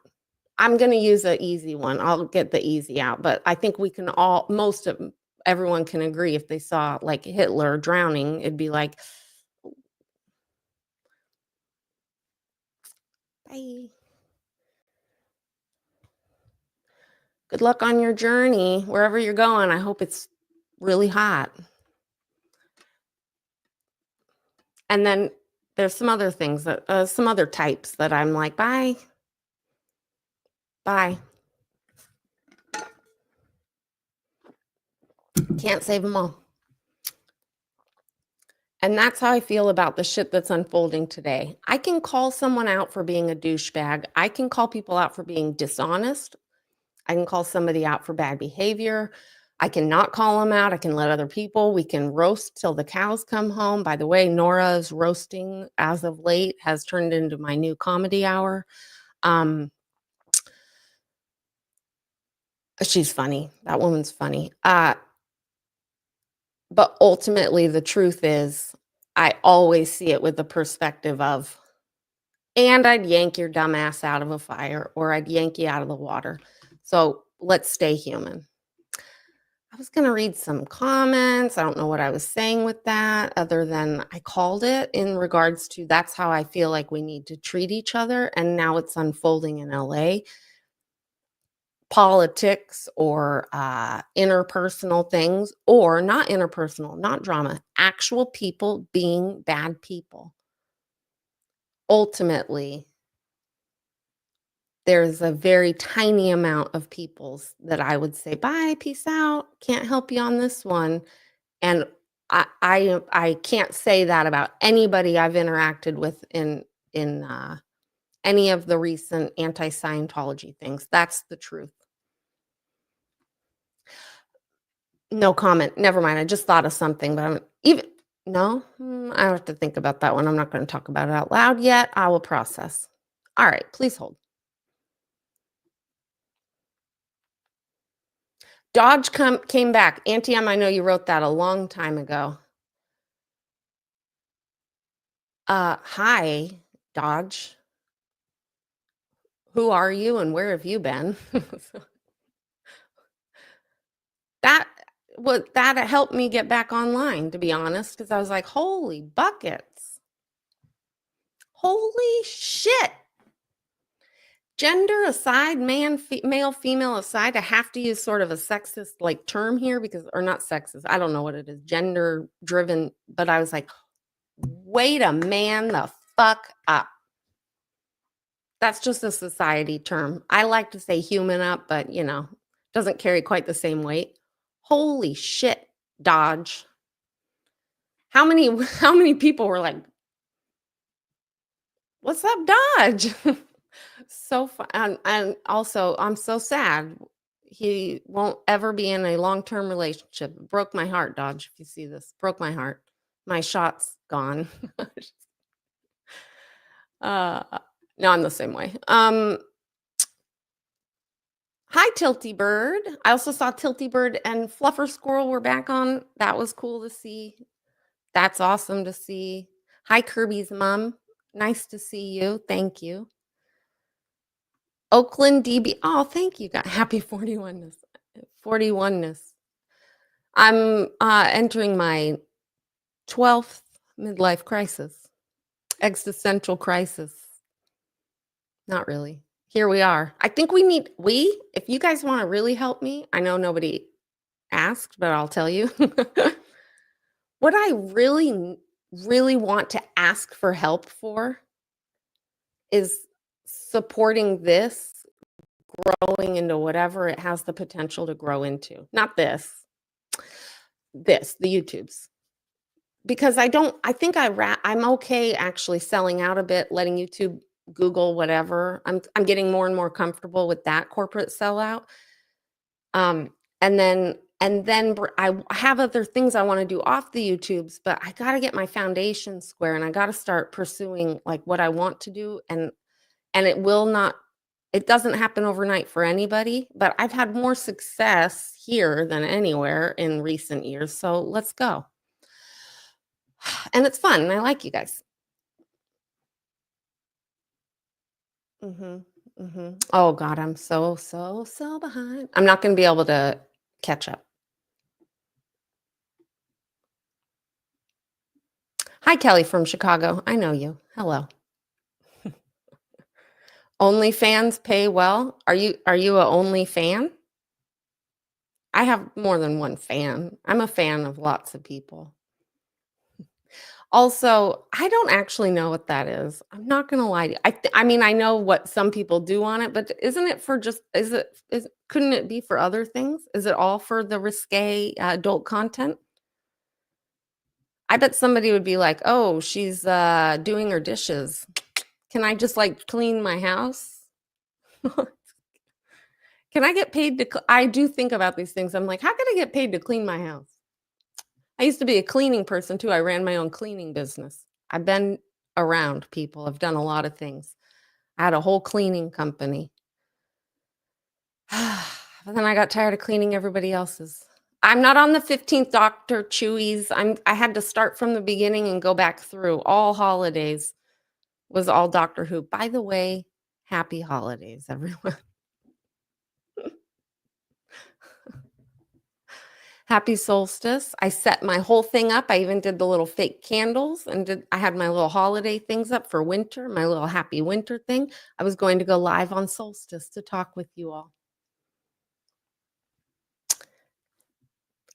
I'm going to use an easy one. I'll get the easy out, but I think we can all, most of everyone can agree if they saw like Hitler drowning, it'd be like, bye. Good luck on your journey, wherever you're going. I hope it's really hot. And then there's some other things that, some other types that I'm like, bye, bye. Can't save them all. And that's how I feel about the shit that's unfolding today. I can call someone out for being a douchebag. I can call people out for being dishonest. I can call somebody out for bad behavior. I can not call them out. I can let other people. We can roast till the cows come home. By the way, Nora's roasting as of late has turned into my new comedy hour. She's funny. That woman's funny. But ultimately, the truth is, I always see it with the perspective of, and I'd yank your dumb ass out of a fire or I'd yank you out of the water. So let's stay human. I was going to read some comments. I don't know what I was saying with that, other than I called it in regards to that's how I feel like we need to treat each other. And now it's unfolding in LA. Politics or interpersonal things, or not interpersonal, not drama, actual people being bad people. Ultimately, there's a very tiny amount of peoples that I would say, bye, peace out, can't help you on this one. And I can't say that about anybody I've interacted with in any of the recent anti-Scientology things. That's the truth. No comment. Never mind. I just thought of something, but I'm even no, I have to think about that one. I'm not going to talk about it out loud yet. I will process. All right, please hold. Dodge came back. Auntie M, I know you wrote that a long time ago. Hi, Dodge. Who are you and where have you been? That that helped me get back online, to be honest, because I was like, holy buckets. Holy shit. Gender aside, male, female aside, I have to use sort of a sexist like term here because, or not sexist, I don't know what it is, gender driven, but I was like, wait a man the fuck up. That's just a society term. I like to say human up, but doesn't carry quite the same weight. Holy shit, Dodge. How many people were like, "What's up, Dodge?" So fun, and also, I'm so sad. He won't ever be in a long-term relationship. Broke my heart, Dodge, if you see this. Broke my heart. My shot's gone. Uh, no, I'm the same way. Hi, Tilty Bird. I also saw Tilty Bird and Fluffer Squirrel were back on. That was cool to see. That's awesome to see. Hi, Kirby's mom. Nice to see you. Thank you. Oakland DB. Oh, thank you. Got happy 41ness. 41ness. I'm entering my 12th midlife crisis. Existential crisis. Not really. Here we are. I think if you guys want to really help me, I know nobody asked, but I'll tell you. What I really want to ask for help for is supporting this growing into whatever it has the potential to grow into. Not the YouTubes. Because I'm okay actually selling out a bit, letting YouTube, Google, whatever. I'm getting more and more comfortable with that corporate sellout. And then I have other things I want to do off the YouTubes, but I got to get my foundation square and I got to start pursuing like what I want to do. And it doesn't happen overnight for anybody, but I've had more success here than anywhere in recent years. So let's go. And it's fun. And I like you guys. Oh God, I'm so behind. I'm not going to be able to catch up. Hi, Kelly from Chicago. I know you. Hello. OnlyFans pay well. Are you a Only fan? I have more than one fan. I'm a fan of lots of people. Also, I don't actually know what that is. I'm not gonna lie to you. I mean, I know what some people do on it, but isn't it for just couldn't it be for other things? Is it all for the risque adult content? I bet somebody would be like, "Oh, she's doing her dishes. Can I just like clean my house? Can I get paid to I do think about these things. I'm like, how can I get paid to clean my house? I used to be a cleaning person too. I ran my own cleaning business. I've been around people. I've done a lot of things. I had a whole cleaning company. But then I got tired of cleaning everybody else's. I'm not on the 15th Dr. Chewy's. I had to start from the beginning and go back through all holidays. Was all Doctor Who. By the way, happy holidays, everyone. Happy solstice. I set my whole thing up. I even did the little fake candles and I had my little holiday things up for winter, my little happy winter thing. I was going to go live on solstice to talk with you all.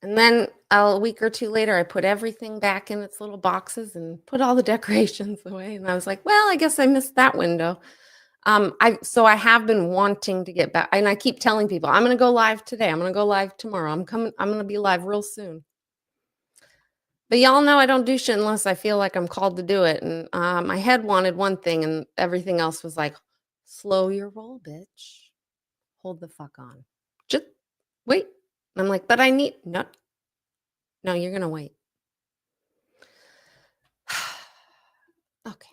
And then a week or two later, I put everything back in its little boxes and put all the decorations away. And I was like, well, I guess I missed that window. So I have been wanting to get back, and I keep telling people, I'm going to go live today. I'm going to go live tomorrow. I'm going to be live real soon. But y'all know I don't do shit unless I feel like I'm called to do it, and, my head wanted one thing, and everything else was like, "Slow your roll, bitch. Hold the fuck on. Just wait." And I'm like, "But I need." "No, no, you're gonna wait." Okay.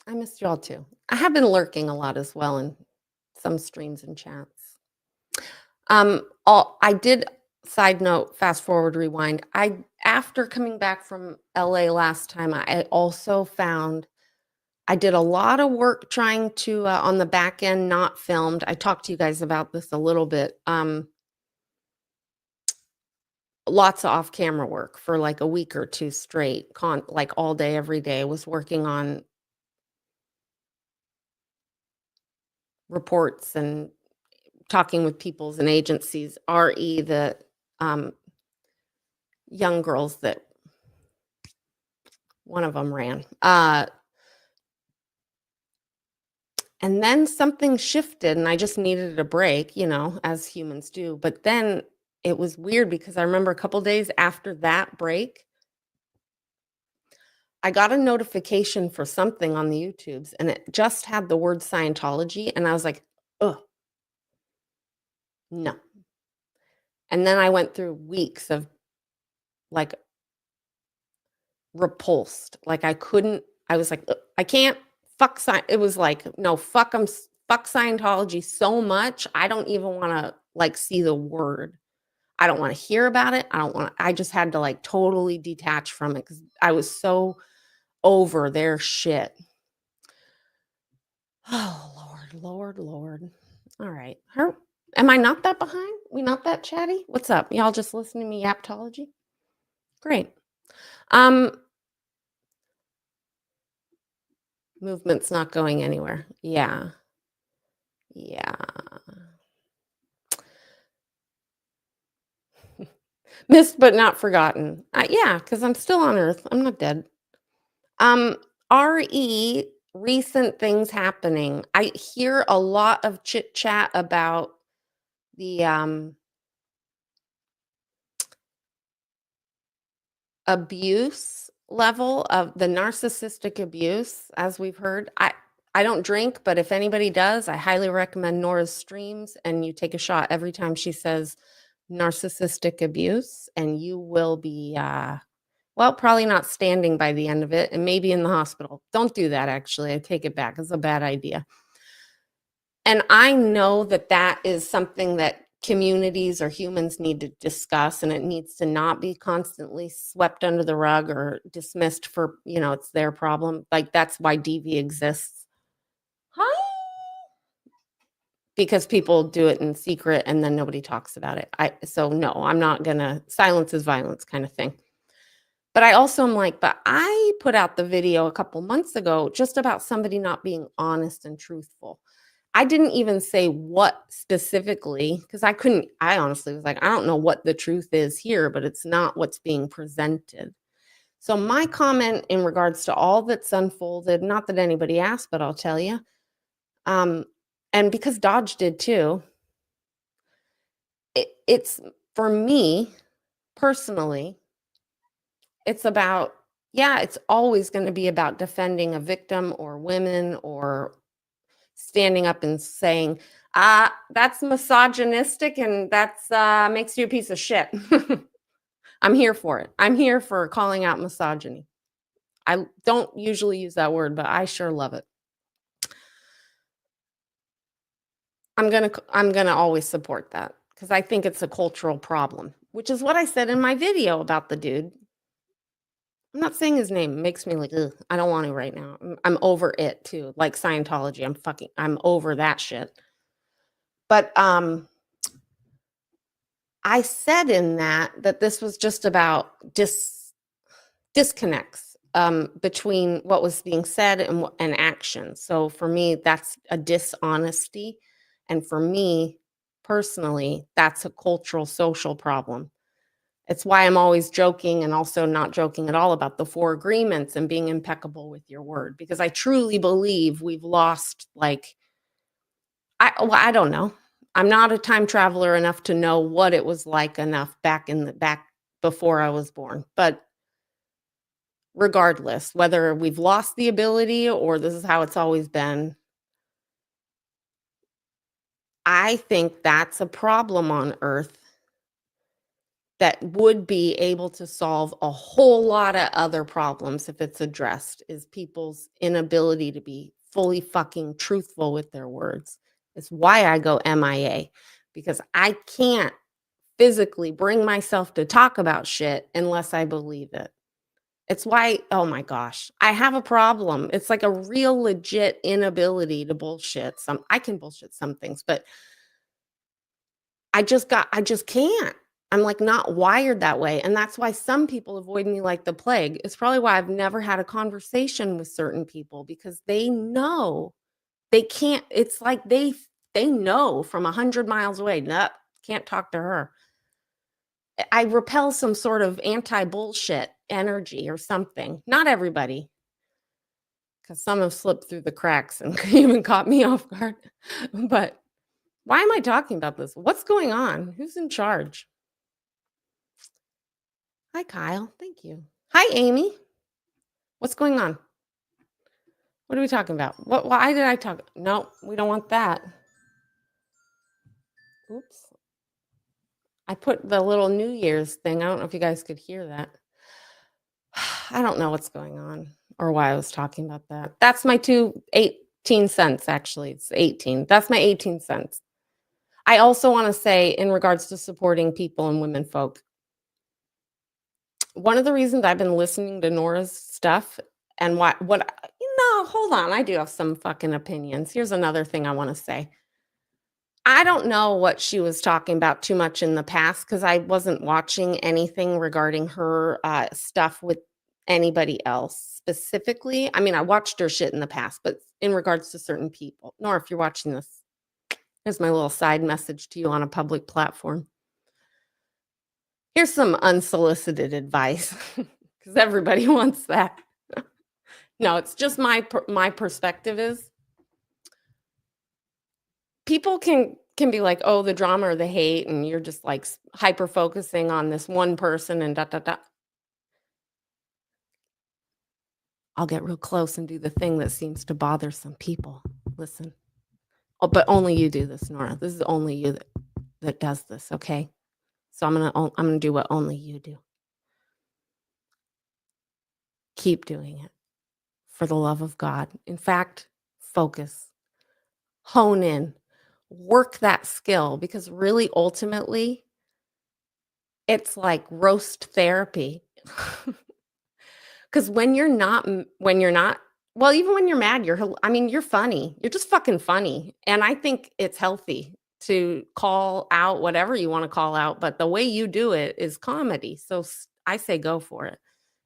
I missed y'all too. I have been lurking a lot as well in some streams and chats. All I did side note, fast forward, rewind. I After coming back from LA last time, I also found I did a lot of work trying to on the back end, not filmed. I talked to you guys about this a little bit. Lots of off camera work for like a week or two straight, like all day, every day. I was working on reports and talking with peoples and agencies, the um, young girls that one of them ran. And then something shifted and I just needed a break, as humans do. But then it was weird because I remember a couple days after that break, I got a notification for something on the YouTubes and it just had the word Scientology. And I was like, oh, no. And then I went through weeks of like repulsed. Like I was like, "Ugh, I can't fuck It was like, no, fuck Scientology so much. I don't even want to like see the word. I don't want to hear about it. I just had to like totally detach from it because I was so over their shit. Oh, Lord. All right. Am I not that behind? We not that chatty? What's up? Y'all just listening to me yaptology? Great. Um, Movement's not going anywhere. Yeah. Yeah. Missed but not forgotten. Yeah, because I'm still on Earth. I'm not dead. Um, recent things happening. I hear a lot of chit chat about the abuse level of the narcissistic abuse, as we've heard. I don't drink, but if anybody does, I highly recommend Nora's streams, and you take a shot every time she says narcissistic abuse, and you will be well, probably not standing by the end of it and maybe in the hospital. Don't do that, actually. I take it back. It's a bad idea. And I know that that is something that communities or humans need to discuss, and it needs to not be constantly swept under the rug or dismissed for, it's their problem. Like, that's why DV exists. Hi. Because people do it in secret and then nobody talks about it. So no, I'm not gonna silence is violence kind of thing. But I also am like, but I put out the video a couple months ago just about somebody not being honest and truthful. I didn't even say what specifically because I honestly was like, I don't know what the truth is here, but it's not what's being presented. So my comment in regards to all that's unfolded, not that anybody asked, but I'll tell you, and because Dodge did too, it's for me personally, it's about, yeah, it's always going to be about defending a victim or women or standing up and saying, that's misogynistic and that's makes you a piece of shit. I'm here for it. I'm here for calling out misogyny. I don't usually use that word, but I sure love it. I'm gonna always support that because I think it's a cultural problem, which is what I said in my video about the dude. I'm not saying his name. It makes me like, ugh, I don't want to right now. I'm over it too. Like Scientology. I'm over that shit. But I said in that this was just about disconnects between what was being said and action. So for me, that's a dishonesty. And for me personally, that's a cultural social problem. It's why I'm always joking and also not joking at all about the 4 agreements and being impeccable with your word, because I truly believe we've lost, like, I don't know. I'm not a time traveler enough to know what it was like enough back before I was born. But regardless, whether we've lost the ability or this is how it's always been, I think that's a problem on Earth that would be able to solve a whole lot of other problems if it's addressed, is people's inability to be fully fucking truthful with their words. It's why I go MIA, because I can't physically bring myself to talk about shit unless I believe it. It's why, oh my gosh, I have a problem. It's like a real legit inability to bullshit some. I can bullshit some things, but I just can't. I'm like not wired that way. And that's why some people avoid me like the plague. It's probably why I've never had a conversation with certain people, because they know they can't. It's like they know from 100 miles away, nope, can't talk to her. I repel some sort of anti-bullshit energy or something. Not everybody, because some have slipped through the cracks and even caught me off guard. But why am I talking about this? What's going on? Who's in charge? Hi, Kyle. Thank you. Hi, Amy. What's going on? What are we talking about? Why did I talk? No, we don't want that. Oops. I put the little New Year's thing. I don't know if you guys could hear that. I don't know what's going on or why I was talking about that. That's my 18 cents, actually. It's 18. That's my 18 cents. I also want to say, in regards to supporting people and women folk, one of the reasons I've been listening to Nora's stuff and hold on, I do have some fucking opinions. Here's another thing I want to say. I don't know what she was talking about too much in the past, because I wasn't watching anything regarding her stuff with anybody else specifically. I mean, I watched her shit in the past, but in regards to certain people. Nora, if you're watching this, here's my little side message to you on a public platform. Here's some unsolicited advice, because everybody wants that. No, it's just my perspective is, people can be like, oh, the drama or the hate, and you're just like hyper focusing on this one person and dot dot dot. I'll get real close and do the thing that seems to bother some people. Listen. Oh, but only you do this, Nora. This is only you that does this, okay? So I'm gonna do what only you do. Keep doing it for the love of God. In fact, focus, hone in, work that skill, because really, ultimately, it's like roast therapy. Because when you're not, well, even when you're mad, you're funny. You're just fucking funny. And I think it's healthy to call out whatever you want to call out, but the way you do it is comedy. So I say go for it.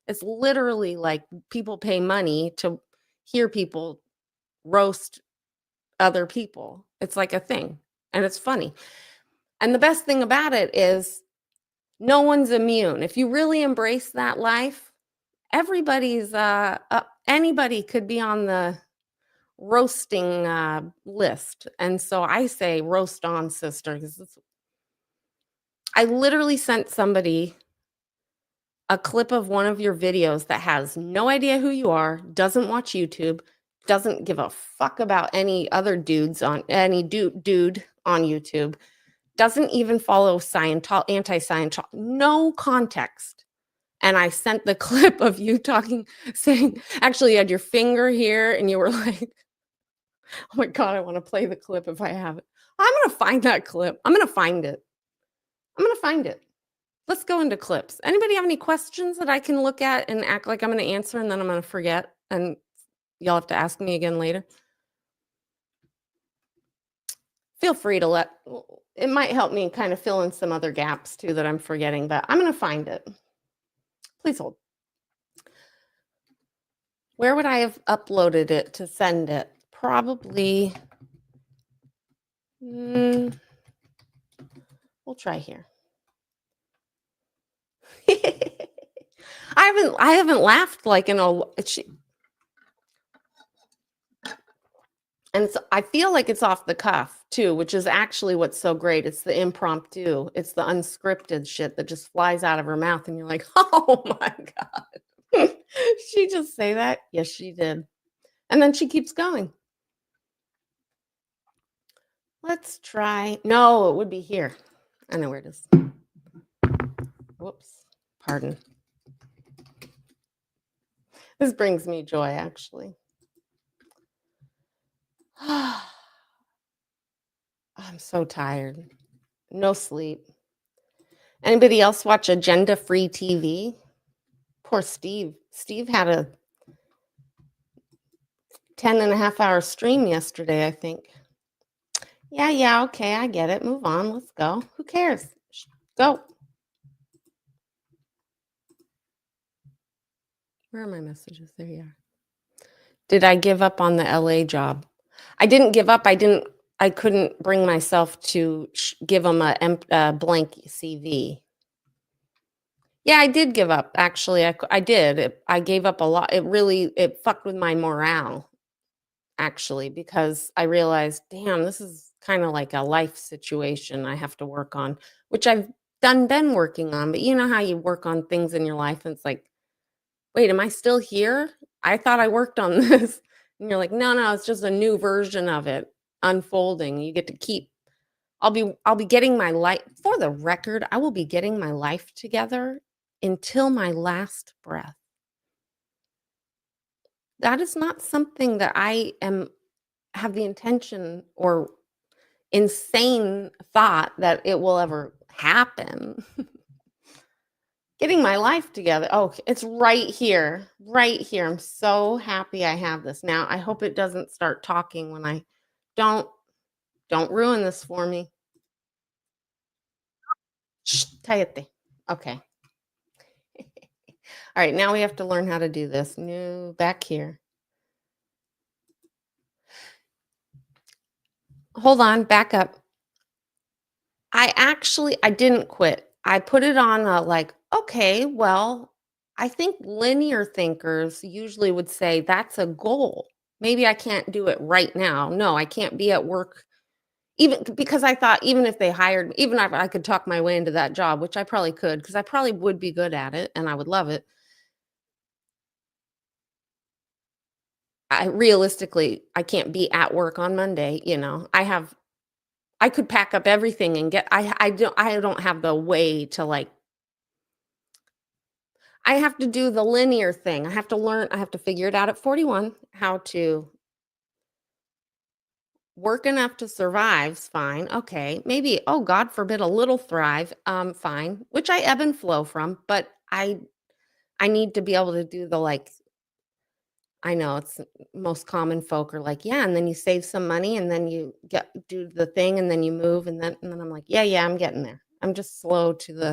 It's literally like people pay money to hear people roast other people. It's like a thing, and it's funny. And the best thing about it is no one's immune. If you really embrace that life, everybody's anybody could be on the roasting list. And so I say roast on, sister, because I literally sent somebody a clip of one of your videos that has no idea who you are, doesn't watch YouTube, doesn't give a fuck about any other dudes on any dude on YouTube, doesn't even follow anti-Scientology, no context. And I sent the clip of you talking, saying, actually, you had your finger here, and you were like, oh my God, I want to play the clip if I have it. I'm going to find that clip. I'm going to find it. Let's go into clips. Anybody have any questions that I can look at and act like I'm going to answer, and then I'm going to forget, and y'all have to ask me again later? Feel free to it might help me kind of fill in some other gaps too that I'm forgetting, but I'm going to find it. Please hold. Where would I have uploaded it to send it? Probably, we'll try here. I haven't laughed like in a. And I feel like it's off the cuff too, which is actually what's so great. It's the impromptu. It's the unscripted shit that just flies out of her mouth and you're like, "Oh my god." She just say that? Yes, she did. And then she keeps going. Let's try no, it would be here. I know where it is. Whoops. Pardon. This brings me joy, actually. I'm so tired. No sleep. Anybody else watch agenda-free TV? Poor Steve. Steve had a 10.5 hour stream yesterday, I think. Yeah, yeah, okay, I get it. Move on. Let's go. Who cares? Go. Where are my messages? There you are. Did I give up on the LA job? I didn't give up. I couldn't bring myself to give them a blank CV. Yeah, I did give up. Actually, I did. I gave up a lot. It fucked with my morale, actually, because I realized, damn, this is kind of like a life situation I have to work on, which I've been working on. But you know how you work on things in your life, and it's like, wait, am I still here? I thought I worked on this. And you're like, no, no, it's just a new version of it unfolding. You get to keep. I'll be getting my life for the record, I will be getting my life together until my last breath. That is not something that I am have the intention or insane thought that it will ever happen. Getting my life together. Oh, it's right here. Right here. I'm so happy I have this. Now, I hope it doesn't start talking when I don't don't ruin this for me. Shh, cállate. Okay. All right, now we have to learn how to do this. New back here. Hold on, back up. I didn't quit. I put it on a like, okay, well, I think linear thinkers usually would say that's a goal. Maybe I can't do it right now. No, I can't be at work even because I thought even if they hired me, even if I could talk my way into that job, which I probably could, because I probably would be good at it and I would love it. I realistically, I can't be at work on Monday, I could pack up everything and get I don't have the way to, like I have to do the linear thing. I have to figure it out at 41, how to work enough to survive's fine, okay. Maybe, oh, God forbid, a little thrive, fine, which I ebb and flow from, but I need to be able to do the, like I know it's most common folk are like, "Yeah," and then you save some money, and then you do the thing, and then you move, and then I'm like, "Yeah, yeah, I'm getting there." I'm just slow to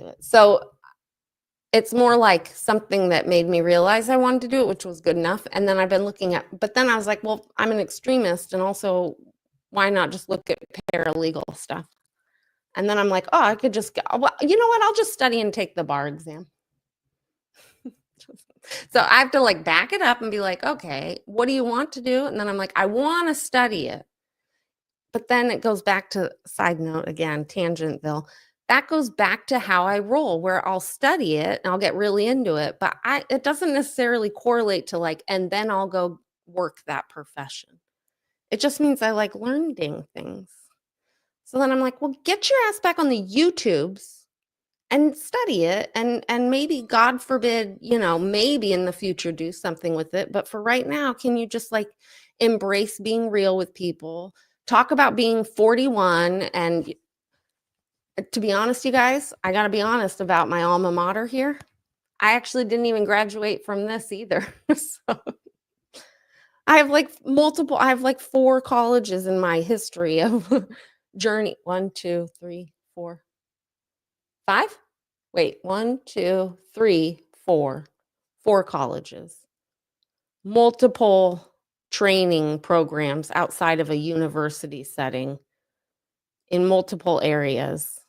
it. So, it's more like something that made me realize I wanted to do it, which was good enough, and then I've been looking at but then I was like, "Well, I'm an extremist, and also, why not just look at paralegal stuff?" And then I'm like, "Oh, I could just go well, you know what? I'll just study and take the bar exam." So I have to like back it up and be like, okay, what do you want to do? And then I'm like, I want to study it. But then it goes back to side note again, tangentville. That goes back to how I roll, where I'll study it and I'll get really into it. But it doesn't necessarily correlate to like, and then I'll go work that profession. It just means I like learning things. So then I'm like, well, get your ass back on the YouTubes and study it and maybe god forbid maybe in the future do something with it, but for right now can you just like embrace being real with people, talk about being 41 and to be honest, you guys, I got to be honest about my alma mater here. I actually didn't even graduate from this either. So I have like four colleges in my history of journey. One, two, three, four, five. Wait, one, two, three, four. Four colleges, multiple training programs outside of a university setting in multiple areas.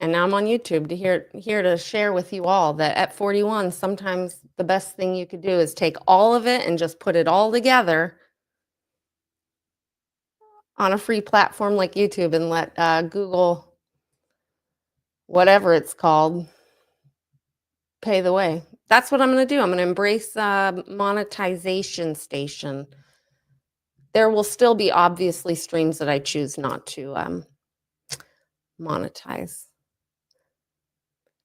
And now I'm on YouTube to here to share with you all that at 41, sometimes the best thing you could do is take all of it and just put it all together on a free platform like YouTube and let Google, whatever it's called, pay the way. That's what I'm going to do. I'm going to embrace monetization station. There will still be obviously streams that I choose not to monetize.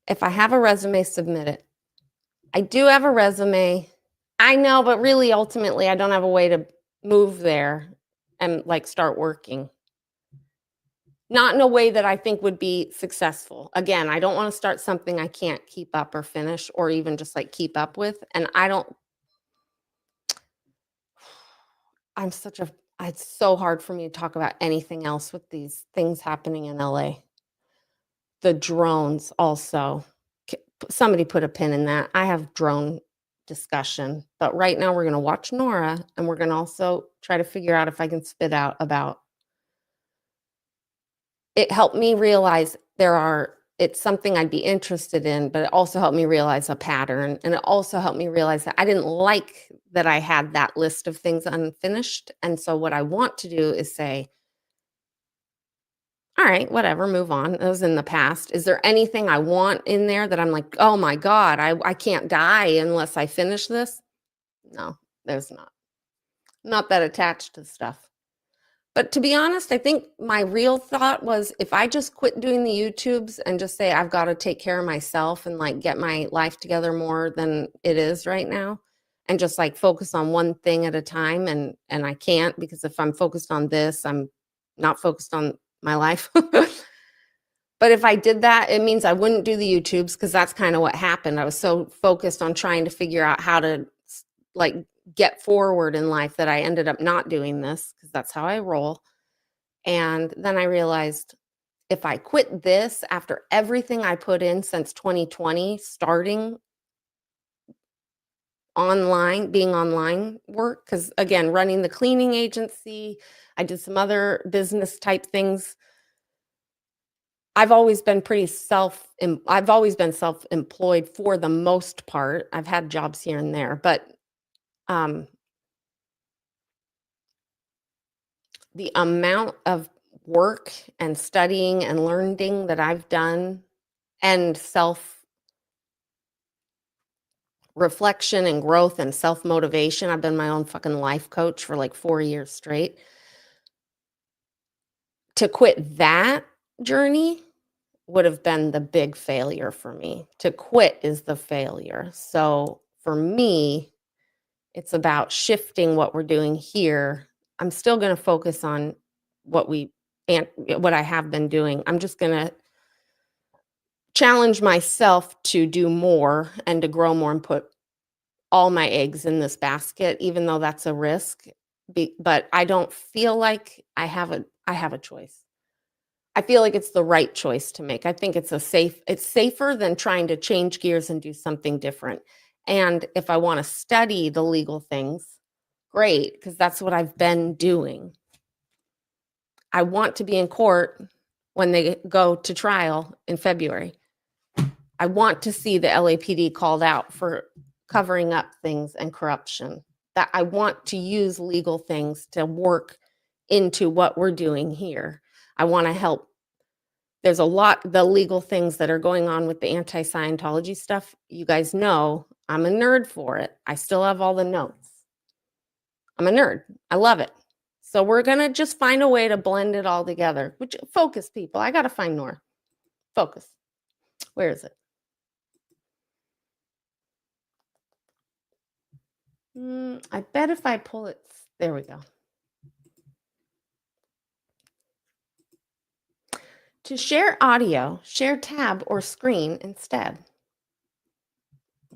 If I have a resume, submit it. I do have a resume. I know, but really, ultimately, I don't have a way to move there and like start working. Not in a way that I think would be successful. Again, I don't want to start something I can't keep up or finish or even just like keep up with. And it's so hard for me to talk about anything else with these things happening in LA. The drones also. Somebody put a pin in that. I have drone discussion, but right now we're going to watch Nora and we're going to also try to figure out if I can spit out about it. Helped me realize it's something I'd be interested in, but it also helped me realize a pattern. And it also helped me realize that I didn't like that I had that list of things unfinished. And so what I want to do is say, all right, whatever, move on. It was in the past. Is there anything I want in there that I'm like, oh my God, I can't die unless I finish this? No, there's not. Not that attached to stuff. But to be honest, I think my real thought was if I just quit doing the YouTubes and just say I've got to take care of myself and like get my life together more than it is right now and just like focus on one thing at a time and I can't because if I'm focused on this, I'm not focused on my life. But if I did that, it means I wouldn't do the YouTubes because that's kind of what happened. I was so focused on trying to figure out how to like get forward in life that I ended up not doing this because that's how I roll. And then I realized if I quit this after everything I put in since 2020, starting online, being online work, because again, running the cleaning agency, I did some other business type things. I've always been self-employed for the most part. I've had jobs here and there, but the amount of work and studying and learning that I've done and self-reflection and growth and self-motivation. I've been my own fucking life coach for like 4 years straight. To quit that journey would have been the big failure for me. To quit is the failure. So for me, it's about shifting what we're doing here. I'm still going to focus on what I have been doing. I'm just going to challenge myself to do more and to grow more and put all my eggs in this basket, even though that's a risk. But I don't feel like I have a choice. I feel like it's the right choice to make. I think it's safer than trying to change gears and do something different. And if I want to study the legal things, great, because that's what I've been doing. I want to be in court when they go to trial in February. I want to see the LAPD called out for covering up things and corruption. That I want to use legal things to work into what we're doing here. I want to help. There's a lot, the legal things that are going on with the anti-Scientology stuff. You guys know I'm a nerd for it. I still have all the notes. I'm a nerd. I love it. So we're going to just find a way to blend it all together. Focus, people. I got to find Nora. Focus. Where is it? I bet if I pull it, there we go. To share audio, share tab or screen instead.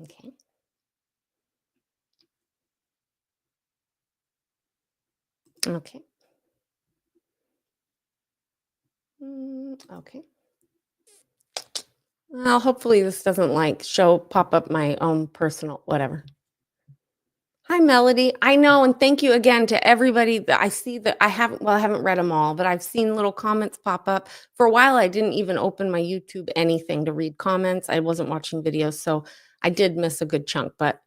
Okay. Okay. Okay. Well, hopefully this doesn't like pop up my own personal, whatever. Hi, Melody. I know, and thank you again to everybody that I see that I haven't read them all, but I've seen little comments pop up. For a while, I didn't even open my YouTube anything to read comments. I wasn't watching videos, so I did miss a good chunk, but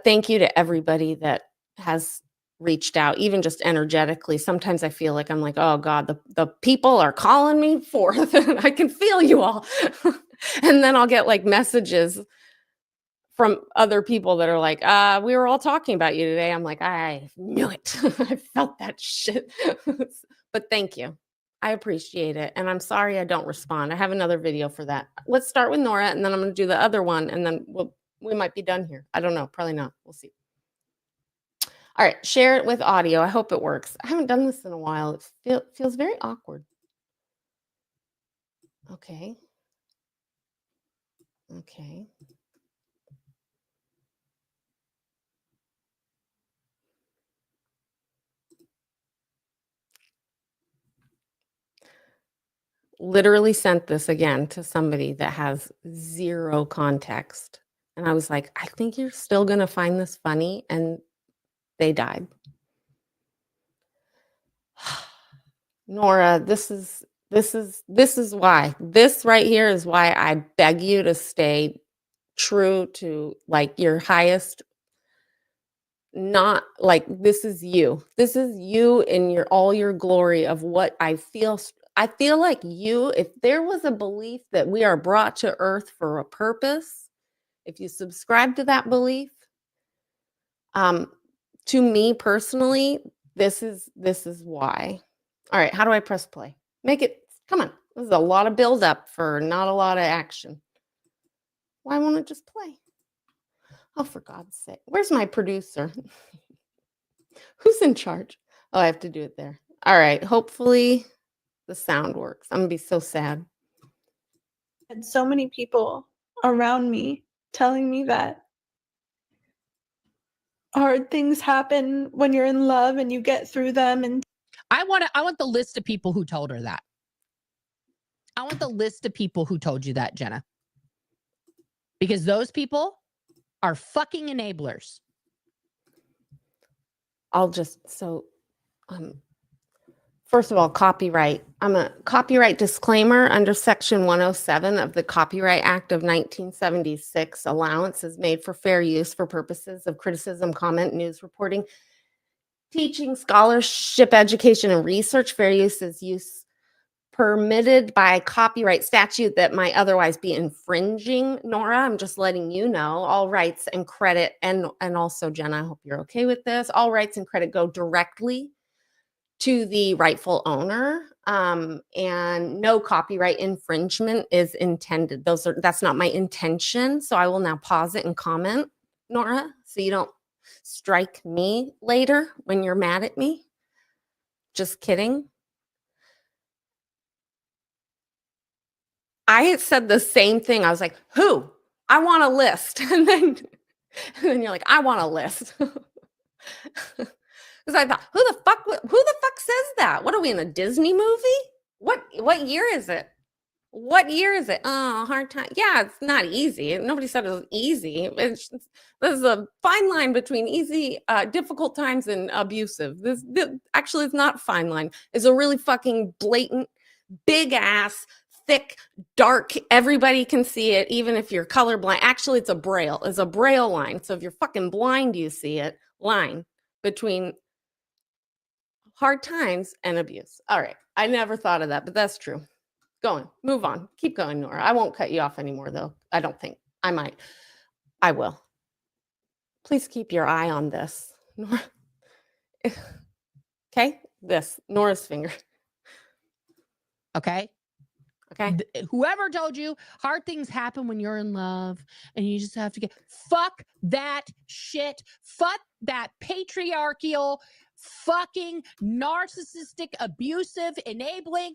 thank you to everybody that has reached out, even just energetically. Sometimes I feel like I'm like, "Oh god, the people are calling me forth, and I can feel you all." And then I'll get, like, messages from other people that are like, we were all talking about you today." I'm like, "I knew it." I felt that shit. But thank you. I appreciate it, and I'm sorry I don't respond. I have another video for that. Let's start with Nora, and then I'm gonna do the other one, and then we might be done here. I don't know, probably not. We'll see. All right, share it with audio. I hope it works. I haven't done this in a while. Feels very awkward. Okay. Okay. Literally sent this again to somebody that has 0 context, and I was like, "I think you're still gonna find this funny," and they died. Nora, this is why. This right here is why I beg you to stay true to, like, your highest, not like, this is you. This is you in your all your glory of what I feel like you, if there was a belief that we are brought to earth for a purpose, if you subscribe to that belief, um, to me personally, this is why. All right, how do I press play? Make it, come on. This is a lot of build up for not a lot of action. Why won't it just play? Oh, for God's sake. Where's my producer? Who's in charge? Oh, I have to do it there. All right, hopefully the sound works. I'm gonna be so sad. And so many people around me telling me that hard things happen when you're in love and you get through them. And I want the list of people who told her that. I want the list of people who told you that, Jenna. Because those people are fucking enablers. I'll just first of all, copyright. I'm a copyright disclaimer under Section 107 of the Copyright Act of 1976. Allowance is made for fair use for purposes of criticism, comment, news reporting, teaching, scholarship, education, and research. Fair use is use permitted by copyright statute that might otherwise be infringing. Nora, I'm just letting you know, all rights and credit, and also Jenna, I hope you're okay with this. All rights and credit go directly to the rightful owner, and no copyright infringement is intended. That's not my intention. So I will now pause it and comment, Nora, so you don't strike me later when you're mad at me. Just kidding. I had said the same thing. I was like, who? I want a list. And then you're like, I want a list. Because I thought, who the fuck says that? What are we in a Disney movie? What year is it? What year is it? Oh, hard time. Yeah, it's not easy. Nobody said it was easy. There's a fine line between easy, difficult times and abusive. This actually is not a fine line. It's a really fucking blatant, big ass, thick, dark. Everybody can see it, even if you're colorblind. Actually, it's a braille. It's a braille line. So if you're fucking blind, you see it. Line between hard times and abuse. All right. I never thought of that, but that's true. Going, move on. Keep going, Nora. I won't cut you off anymore, though. I don't think. I might. I will. Please keep your eye on this, Nora. Okay? This, Nora's finger. Okay? Okay? Whoever told you hard things happen when you're in love and you just have to fuck that shit. Fuck that patriarchal, fucking narcissistic, abusive, enabling.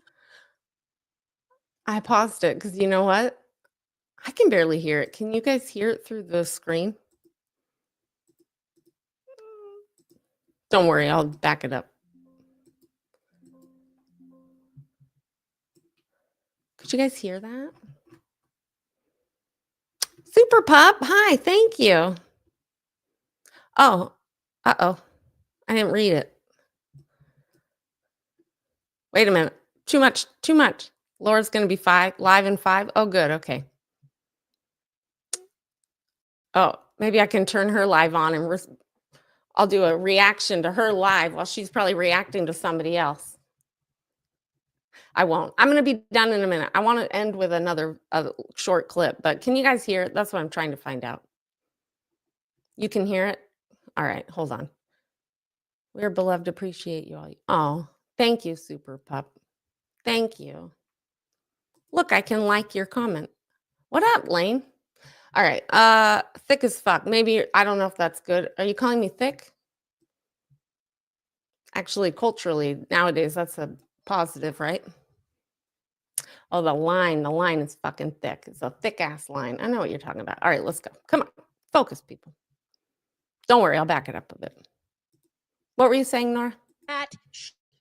I paused it because you know what? I can barely hear it. Can you guys hear it through the screen? Don't worry, I'll back it up. Could you guys hear that? Super Pup, hi, thank you. Oh, uh-oh. I didn't read it. Wait a minute. Too much. Laura's going to be live in 5. Oh, good. Okay. Oh, maybe I can turn her live on and I'll do a reaction to her live while she's probably reacting to somebody else. I won't. I'm going to be done in a minute. I want to end with another short clip, but can you guys hear it? That's what I'm trying to find out. You can hear it? All right, hold on. We're beloved, appreciate you all. Oh, thank you, Super Pup. Thank you. Look, I can like your comment. What up, Lane? All right, thick as fuck. Maybe, I don't know if that's good. Are you calling me thick? Actually, culturally, nowadays, that's a positive, right? Oh, the line is fucking thick. It's a thick ass line. I know what you're talking about. All right, let's go. Come on, focus, people. Don't worry, I'll back it up a bit. What were you saying, Nora? That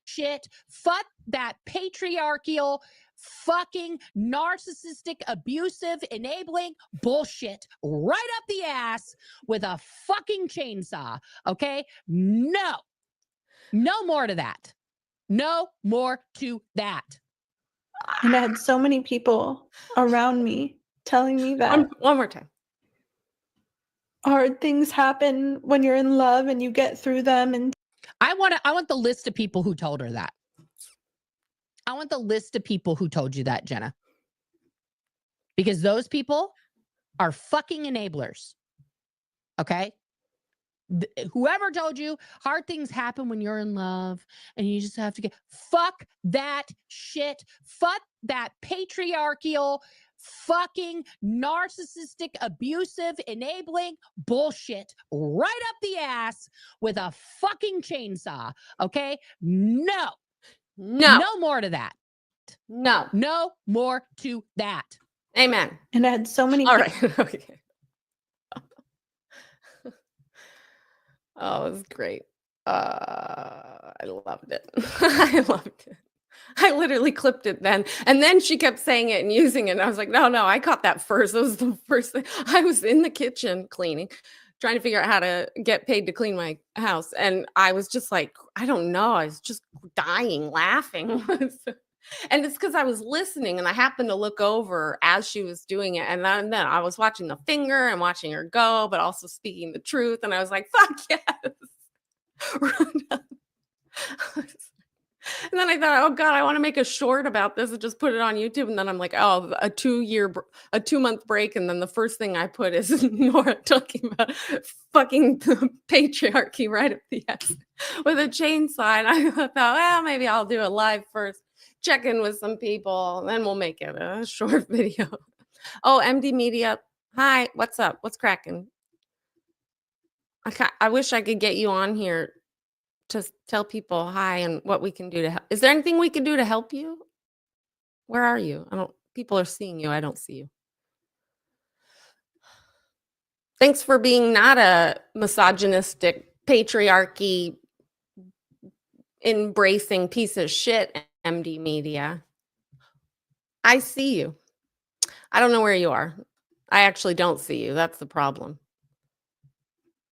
shit. Fuck that patriarchal, fucking narcissistic, abusive, enabling bullshit right up the ass with a fucking chainsaw. Okay? No more to that. No more to that. And I had so many people around me telling me that One more time. hard things happen when you're in love and you get through them. And I want the list of people who told her that. I want the list of people who told you that, Jenna. Because those people are fucking enablers. Okay? Whoever told you hard things happen when you're in love and you just have to get fuck that shit. Fuck that patriarchal, fucking narcissistic, abusive, enabling bullshit right up the ass with a fucking chainsaw. Okay? No more to that. No more to that. Amen. I had so many All people. right. Okay. Oh, it was great. I loved it. I loved it. I literally clipped it then. And then she kept saying it and using it. And I was like, no, I caught that first. That was the first thing. I was in the kitchen cleaning, trying to figure out how to get paid to clean my house. And I was just like, I don't know. I was just dying laughing. And it's because I was listening and I happened to look over as she was doing it. And then I was watching the finger and watching her go, but also speaking the truth. And I was like, fuck yes. And then I thought, oh God, I want to make a short about this and just put it on YouTube. And then I'm like, oh, a 2-month break. And then the first thing I put is Nora talking about fucking patriarchy right up the ass with a chainsaw. And I thought, well, maybe I'll do it live first, check in with some people, and then we'll make it a short video. Oh, MD Media. Hi, what's up? What's cracking? I wish I could get you on here to tell people hi and what we can do to help. Is there anything we can do to help you? Where are you? People are seeing you. I don't see you. Thanks for being not a misogynistic, patriarchy embracing piece of shit, MD Media. I see you. I don't know where you are. I actually don't see you. That's the problem.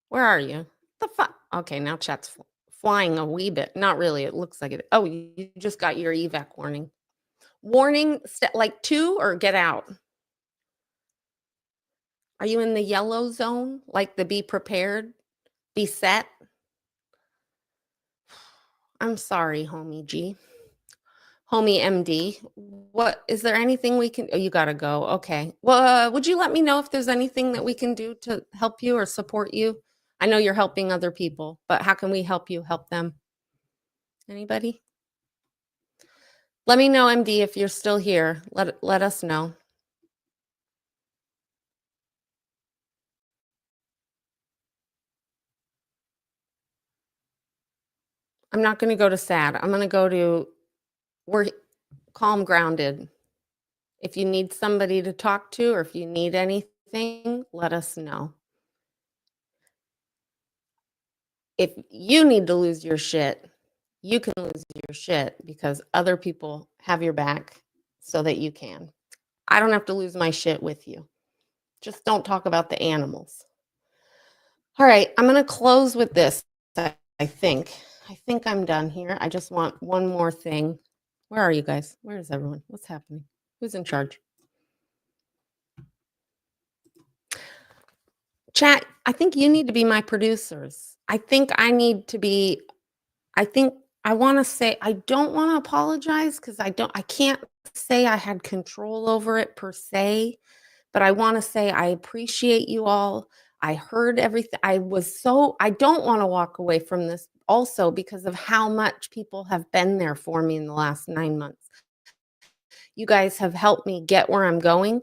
Where are you? The fuck? Okay, now chat's flying a wee bit. Not really. It looks like it. Oh, you just got your evac warning. Warning, like 2 or get out? Are you in the yellow zone? Like the be prepared, be set? I'm sorry, homie G. Homie MD. What is there anything we can? Oh, you gotta go. Okay. Well, would you let me know if there's anything that we can do to help you or support you? I know you're helping other people, but how can we help you help them? Anybody? Let me know, MD, if you're still here. Let us know. I'm not going to go to sad. I'm going to go to we're calm, grounded. If you need somebody to talk to or if you need anything, let us know. If you need to lose your shit, you can lose your shit because other people have your back so that you can. I don't have to lose my shit with you. Just don't talk about the animals. All right, I'm going to close with this. I think I'm done here. I just want one more thing. Where are you guys? Where is everyone? What's happening? Who's in charge? Chat, I think you need to be my producers. I think I need to be, I think I want to say, I don't want to apologize because I can't say I had control over it per se, but I want to say I appreciate you all. I heard everything. I don't want to walk away from this also because of how much people have been there for me in the last 9 months. You guys have helped me get where I'm going.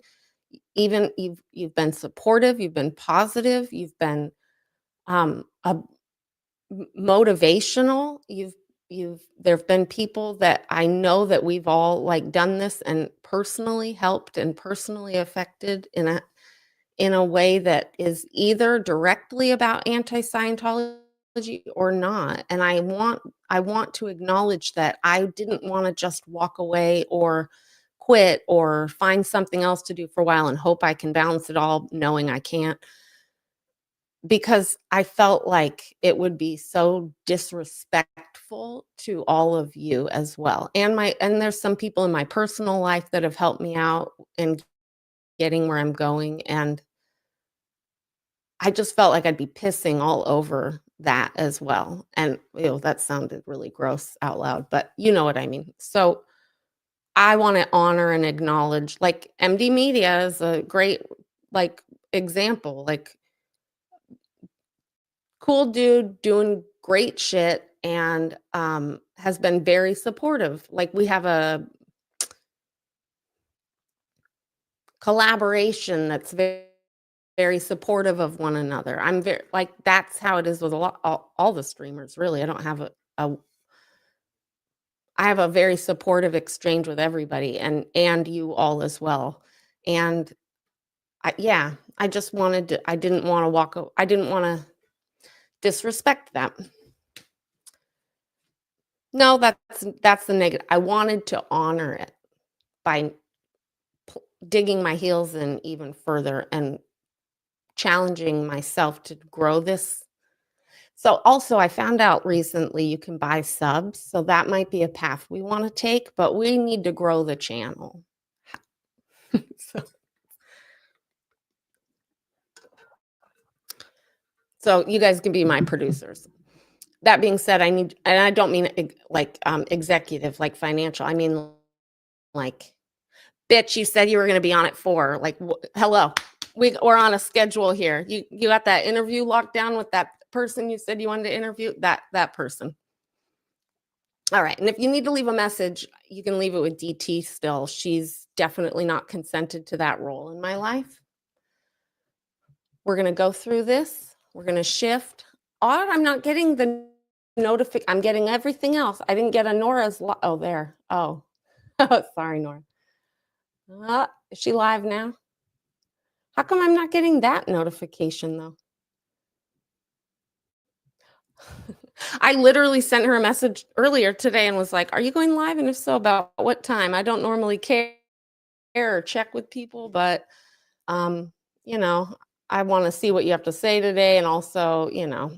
Even you've been supportive, you've been positive, you've been motivational. There've been people that I know that we've all like done this and personally helped and personally affected in a way that is either directly about anti-Scientology or not. And I want to acknowledge that I didn't want to just walk away or quit or find something else to do for a while and hope I can balance it all, knowing I can't, because I felt like it would be so disrespectful to all of you as well. And there's some people in my personal life that have helped me out in getting where I'm going. And I just felt like I'd be pissing all over that as well. And that sounded really gross out loud, but you know what I mean. So I want to honor and acknowledge, like, MD Media is a great like example, like, cool dude doing great shit and has been very supportive. Like, we have a collaboration that's very supportive of one another. I'm very like, that's how it is with all the streamers, really. I don't have I have a very supportive exchange with everybody and you all as well. And I just wanted to, I didn't want to disrespect them. No, that's the negative. I wanted to honor it by digging my heels in even further and challenging myself to grow this. So also I found out recently you can buy subs, so that might be a path we want to take, but we need to grow the channel. So you guys can be my producers. That being said, and I don't mean like executive, like financial. I mean, like, bitch, you said you were going to be on at 4. Like, hello, we're on a schedule here. You got that interview locked down with that person you said you wanted to interview, that person. All right. And if you need to leave a message, you can leave it with DT still. She's definitely not consented to that role in my life. We're going to go through this. We're going to shift. Odd, I'm not getting the notification. I'm getting everything else. I didn't get a Nora's. Oh, there. Oh, sorry, Nora. Is she live now? How come I'm not getting that notification though? I literally sent her a message earlier today and was like, are you going live? And if so, about what time? I don't normally care or check with people, but you know, I want to see what you have to say today. And also, you know,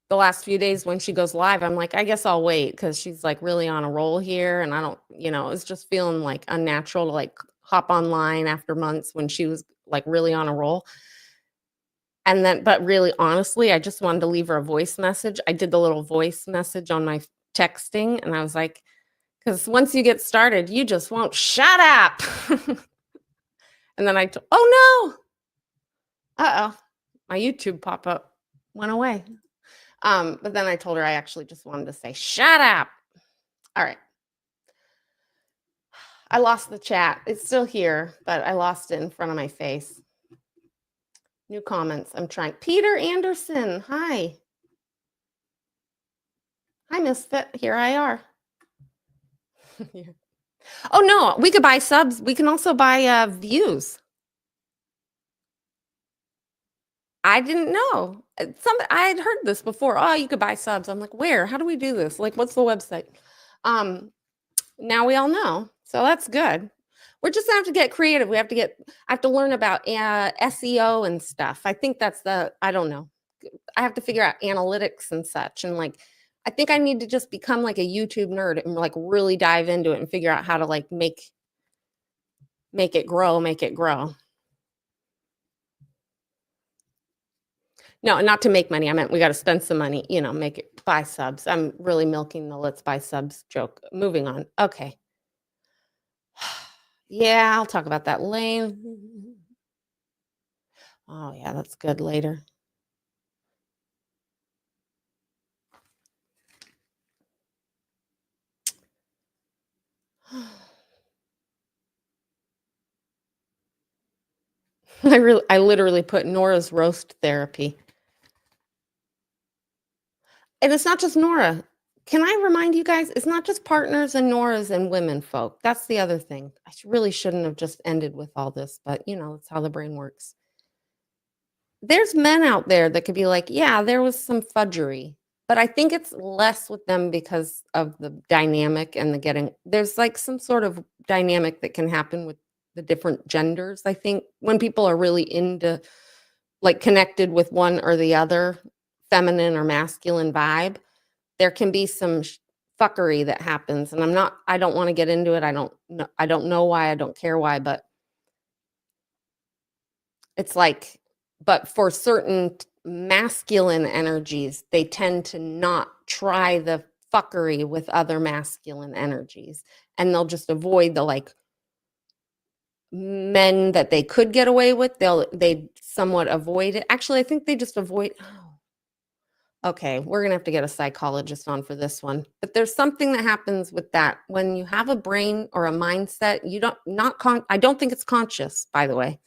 the last few days when she goes live, I'm like, I guess I'll wait because she's like really on a roll here. And I don't, you know, it's just feeling like unnatural to like hop online after months when she was like really on a roll. And then, but really, honestly, I just wanted to leave her a voice message. I did the little voice message on my texting, and I was like, because once you get started, you just won't shut up. And then oh no, my YouTube pop-up went away. But then I told her I actually just wanted to say, shut up. All right. I lost the chat. It's still here, but I lost it in front of my face. New comments. I'm trying. Peter Anderson. Hi. Hi, Misfit. Here I are. Oh, no. We could buy subs. We can also buy views. I didn't know. I had heard this before. Oh, you could buy subs. I'm like, where? How do we do this? Like, what's the website? Now we all know. So that's good. We're just gonna have to get creative. I have to learn about SEO and stuff. I think that's I don't know. I have to figure out analytics and such. And like, I think I need to just become like a YouTube nerd and like really dive into it and figure out how to like make it grow, make it grow. No, not to make money. I meant we got to spend some money, buy subs. I'm really milking the let's buy subs joke. Moving on. Okay. Yeah, I'll talk about that later. Oh, yeah, that's good later. I literally put Nora's roast therapy. And it's not just Nora. Can I remind you guys, it's not just partners and Nora's and women folk. That's the other thing. I really shouldn't have just ended with all this, but it's how the brain works. There's men out there that could be like, yeah, there was some fudgery, but I think it's less with them because of the dynamic and there's like some sort of dynamic that can happen with the different genders. I think when people are really into like connected with one or the other, feminine or masculine vibe, there can be some fuckery that happens. And I don't want to get into it. I don't know why, I don't care why, but it's like, but for certain masculine energies, they tend to not try the fuckery with other masculine energies. And they'll just avoid the like men that they could get away with. They somewhat avoid it. Actually, I think they just avoid. Okay, we're gonna have to get a psychologist on for this one. But there's something that happens with that when you have a brain or a mindset. I don't think it's conscious, by the way.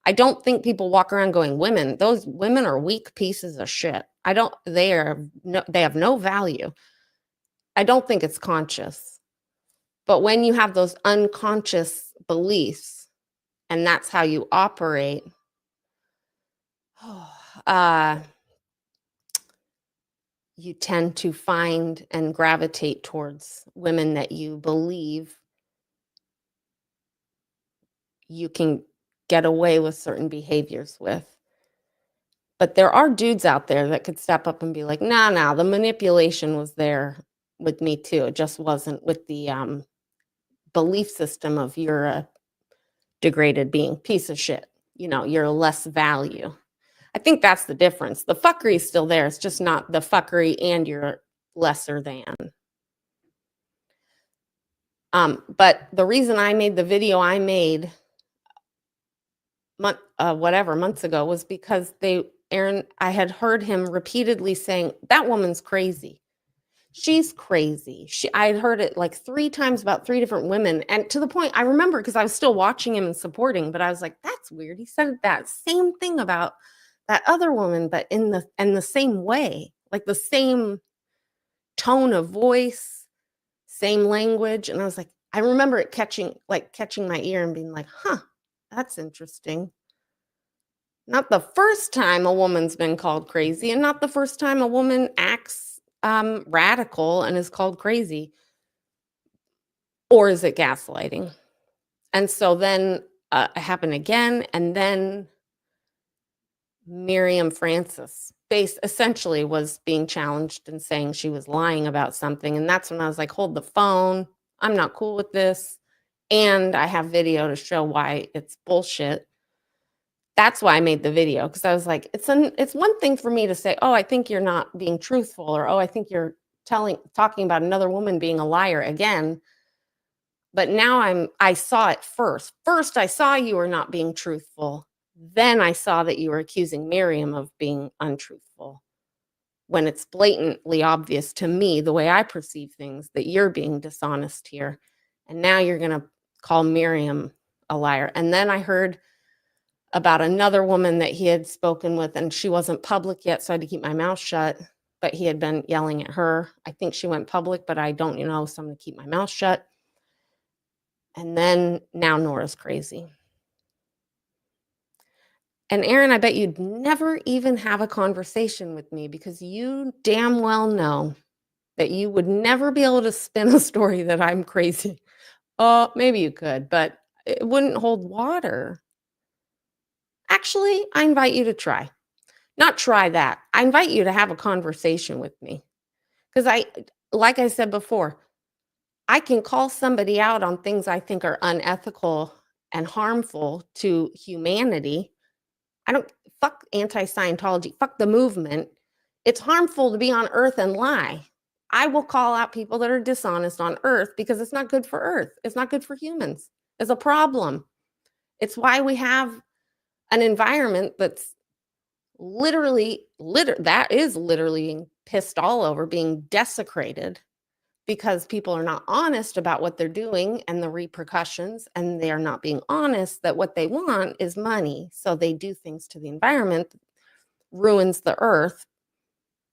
I don't think people walk around going, those women are weak pieces of shit. They have no value. I don't think it's conscious. But when you have those unconscious beliefs and that's how you operate, you tend to find and gravitate towards women that you believe you can get away with certain behaviors with. But there are dudes out there that could step up and be like, nah, the manipulation was there with me too. It just wasn't with the belief system of you're a degraded being, piece of shit. You're less value. I think that's the difference. The fuckery is still there. It's just not the fuckery and you're lesser than. But the reason I made the video I made months ago was because I had heard him repeatedly saying, that woman's crazy. She's crazy. I had heard it like 3 times about 3 different women. And to the point, I remember because I was still watching him and supporting, but I was like, that's weird. He said that same thing about that other woman, but in the same way, like the same tone of voice, same language. And I was like, I remember it catching my ear and being like, huh, that's interesting. Not the first time a woman's been called crazy, and not the first time a woman acts radical and is called crazy. Or is it gaslighting? And so then it happened again, and then Miriam Francis essentially was being challenged and saying she was lying about something. And that's when I was like, hold the phone. I'm not cool with this. And I have video to show why it's bullshit. That's why I made the video, because I was like, it's one thing for me to say, oh, I think you're not being truthful, or oh, I think you're talking about another woman being a liar again. But now I saw it first. First, I saw you were not being truthful. Then I saw that you were accusing Miriam of being untruthful, when it's blatantly obvious to me, the way I perceive things, that you're being dishonest here. And now you're going to call Miriam a liar. And then I heard about another woman that he had spoken with, and she wasn't public yet, so I had to keep my mouth shut. But he had been yelling at her. I think she went public, but I don't know, so I'm going to keep my mouth shut. And then now Nora's crazy. And Aaron, I bet you'd never even have a conversation with me, because you damn well know that you would never be able to spin a story that I'm crazy. Oh, maybe you could, but it wouldn't hold water. Actually, I invite you to try. Not try that. I invite you to have a conversation with me. Because like I said before, I can call somebody out on things I think are unethical and harmful to humanity. I don't fuck anti-Scientology, fuck the movement. It's harmful to be on earth and lie. I will call out people that are dishonest on earth because it's not good for earth. It's not good for humans. It's a problem. It's why we have an environment that's that is literally being pissed all over, being desecrated because people are not honest about what they're doing and the repercussions, and they are not being honest that what they want is money. So they do things to the environment that ruins the earth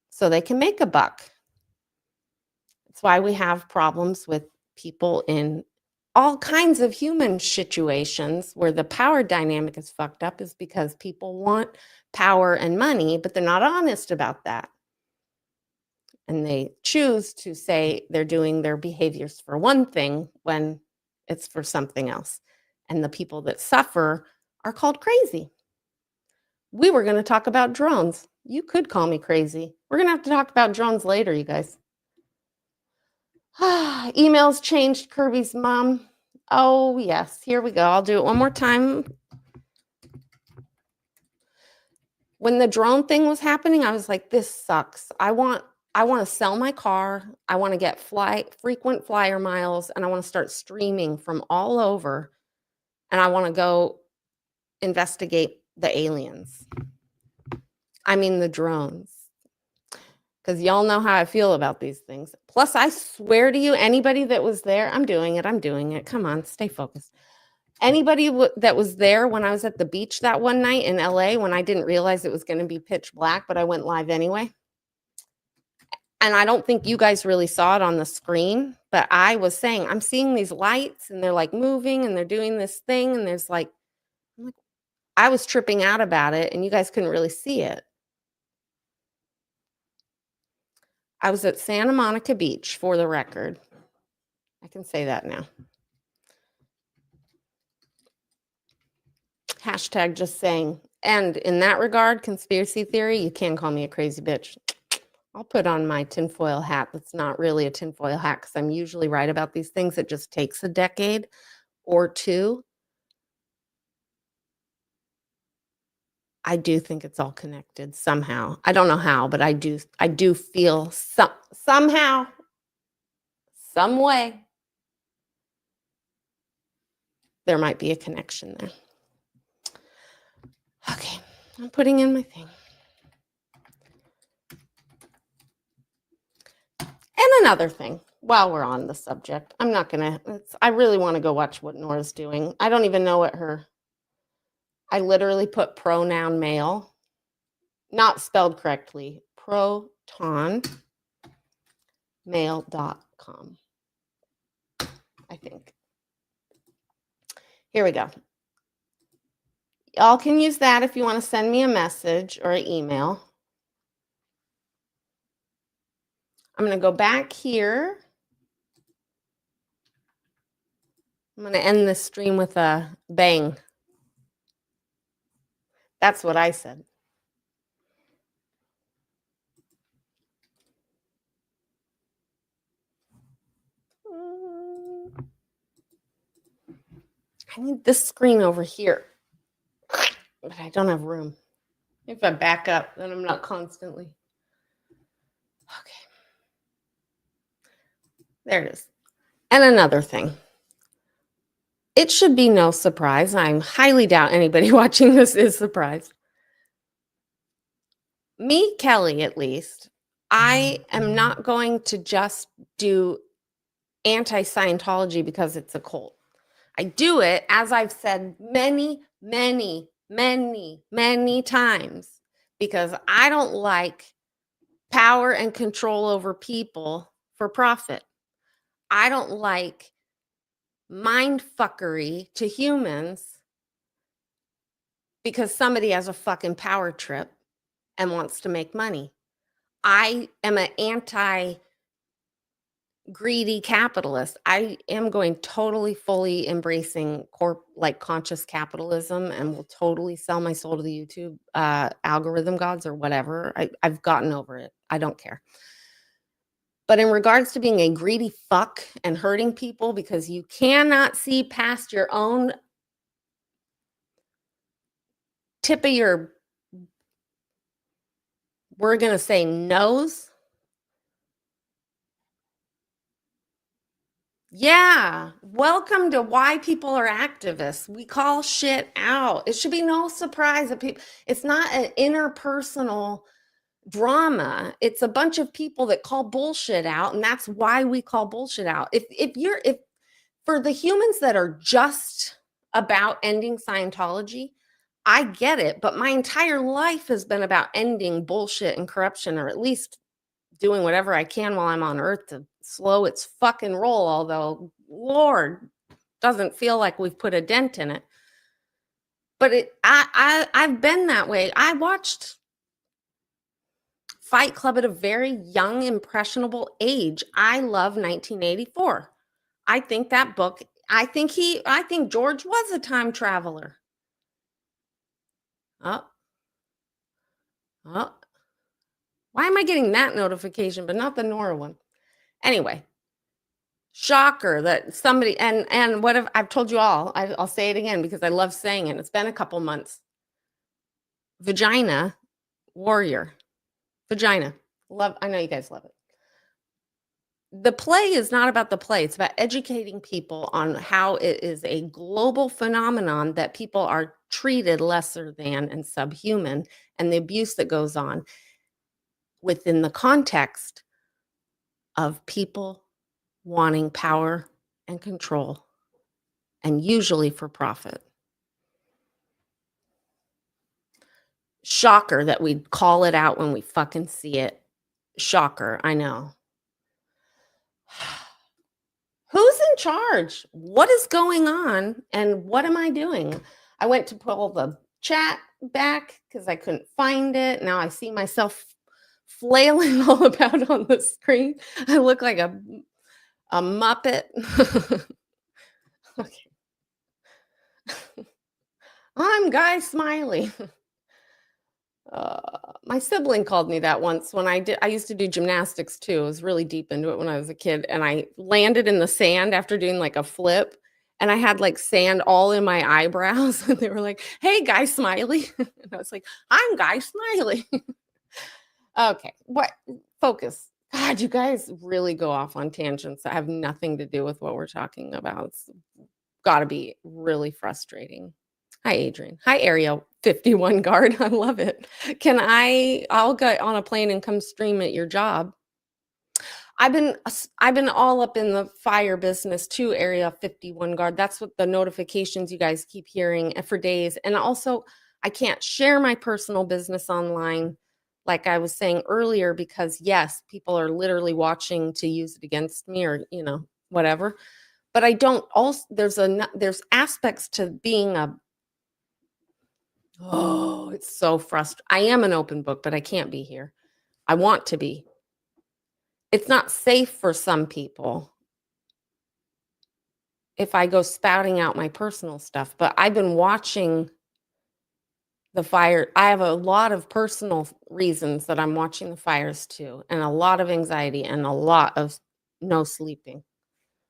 so they can make a buck. It's why we have problems with people in all kinds of human situations where the power dynamic is fucked up, is because people want power and money, but they're not honest about that. And they choose to say they're doing their behaviors for one thing when it's for something else. And the people that suffer are called crazy. We were going to talk about drones. You could call me crazy. We're going to have to talk about drones later, you guys. Emails changed Kirby's mom. Oh, yes. Here we go. I'll do it one more time. When the drone thing was happening, I was like, this sucks. I want to sell my car. I want to get frequent flyer miles, and I want to start streaming from all over. And I want to go investigate the aliens. I mean, the drones. Because y'all know how I feel about these things. Plus, I swear to you, anybody that was there, I'm doing it. Come on, stay focused. Anybody that was there when I was at the beach that one night in LA, when I didn't realize it was going to be pitch black, but I went live anyway. And I don't think you guys really saw it on the screen, but I was saying, I'm seeing these lights and they're like moving and they're doing this thing. And there's like, I was tripping out about it and you guys couldn't really see it. I was at Santa Monica Beach, for the record. I can say that now. Hashtag just saying. And in that regard, conspiracy theory, you can call me a crazy bitch. I'll put on my tinfoil hat. That's not really a tinfoil hat because I'm usually right about these things. It just takes a decade or two. I do think it's all connected somehow. I don't know how, but I do feel somehow, some way, there might be a connection there. Okay, I'm putting in my thing. And another thing, while we're on the subject, I really want to go watch what Nora's doing. I don't even know what I literally put pronoun male, not spelled correctly, protonmail.com, I think. Here we go. Y'all can use that if you want to send me a message or an email. I'm going to go back here. I'm going to end this stream with a bang. That's what I said. I need this screen over here, but I don't have room. If I back up, then I'm not constantly. Okay. There it is. And another thing. It should be no surprise. I highly doubt anybody watching this is surprised. Me, Kelly, at least, I am not going to just do anti-Scientology because it's a cult. I do it, as I've said many, many, many, many times, because I don't like power and control over people for profit. I don't like mind fuckery to humans because somebody has a fucking power trip and wants to make money. I am an greedy capitalist. I am going totally, fully embracing conscious capitalism, and will totally sell my soul to the YouTube algorithm gods or whatever. I've gotten over it. I don't care. But in regards to being a greedy fuck and hurting people because you cannot see past your own tip of your, we're going to say, nose. Yeah. Welcome to why people are activists. We call shit out. It should be no surprise that people, it's not an interpersonal drama. It's a bunch of people that call bullshit out, and that's why we call bullshit out. If for the humans that are just about ending Scientology, I get it, but my entire life has been about ending bullshit and corruption, or at least doing whatever I can while I'm on earth to slow its fucking roll, although Lord, doesn't feel like we've put a dent in it. But I've been that way. I watched Fight Club at a very young, impressionable age. I love 1984. I think that book, I think George was a time traveler. Oh, oh. Why am I getting that notification, but not the Nora one? Anyway, shocker that somebody, and what if I've told you all, I'll say it again because I love saying it. It's been a couple months. Vagina warrior. Vagina. Love, I know you guys love it. The play is not about the play. It's about educating people on how it is a global phenomenon that people are treated lesser than and subhuman, and the abuse that goes on within the context of people wanting power and control, and usually for profit. Shocker that we'd call it out when we fucking see it. Shocker, I know. Who's in charge? What is going on? And what am I doing? I went to pull the chat back because I couldn't find it. Now I see myself flailing all about on the screen. I look like a Muppet. Okay. I'm Guy Smiley. My sibling called me that once when I used to do gymnastics too. I was really deep into it when I was a kid, and I landed in the sand after doing like a flip, and I had like sand all in my eyebrows, and they were like, "Hey, Guy Smiley," and I was like, "I'm Guy Smiley." Okay, what? Focus. God, you guys really go off on tangents that have nothing to do with what we're talking about. It's got to be really frustrating. Hi, Adrian. Hi, Area 51 guard. I love it. I'll get on a plane and come stream at your job. I've been all up in the fire business too, Area 51 guard. That's what the notifications you guys keep hearing for days. And also, I can't share my personal business online, like I was saying earlier, because yes, people are literally watching to use it against me, or whatever. But I don't also, there's aspects to being a, oh, it's so frustrating. I am an open book, but I can't be here. I want to be. It's not safe for some people if I go spouting out my personal stuff, but I've been watching the fire. I have a lot of personal reasons that I'm watching the fires too, and a lot of anxiety and a lot of no sleeping.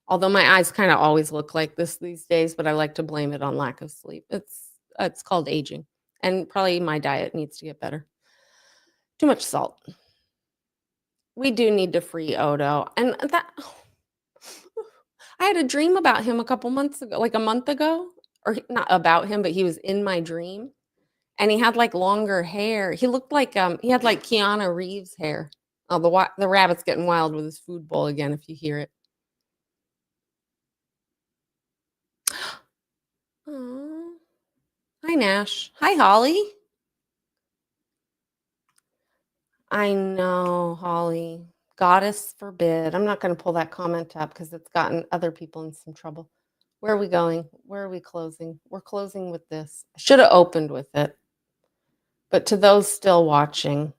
Although my eyes kind of always look like this these days, but I like to blame it on lack of sleep. It's called aging, and probably my diet needs to get better. Too much salt. We do need to free Odo, and that I had a dream about him a couple months ago, like a month ago, or not about him, but he was in my dream, and he had like longer hair. He looked like he had like Keanu Reeves hair. Oh, the rabbit's getting wild with his food bowl again. If you hear it. Oh, hi Nash. Hi Holly. I know, Holly. Goddess forbid. I'm not going to pull that comment up because it's gotten other people in some trouble. Where are we going? Where are we closing? We're closing with this. I should have opened with it. But to those still watching,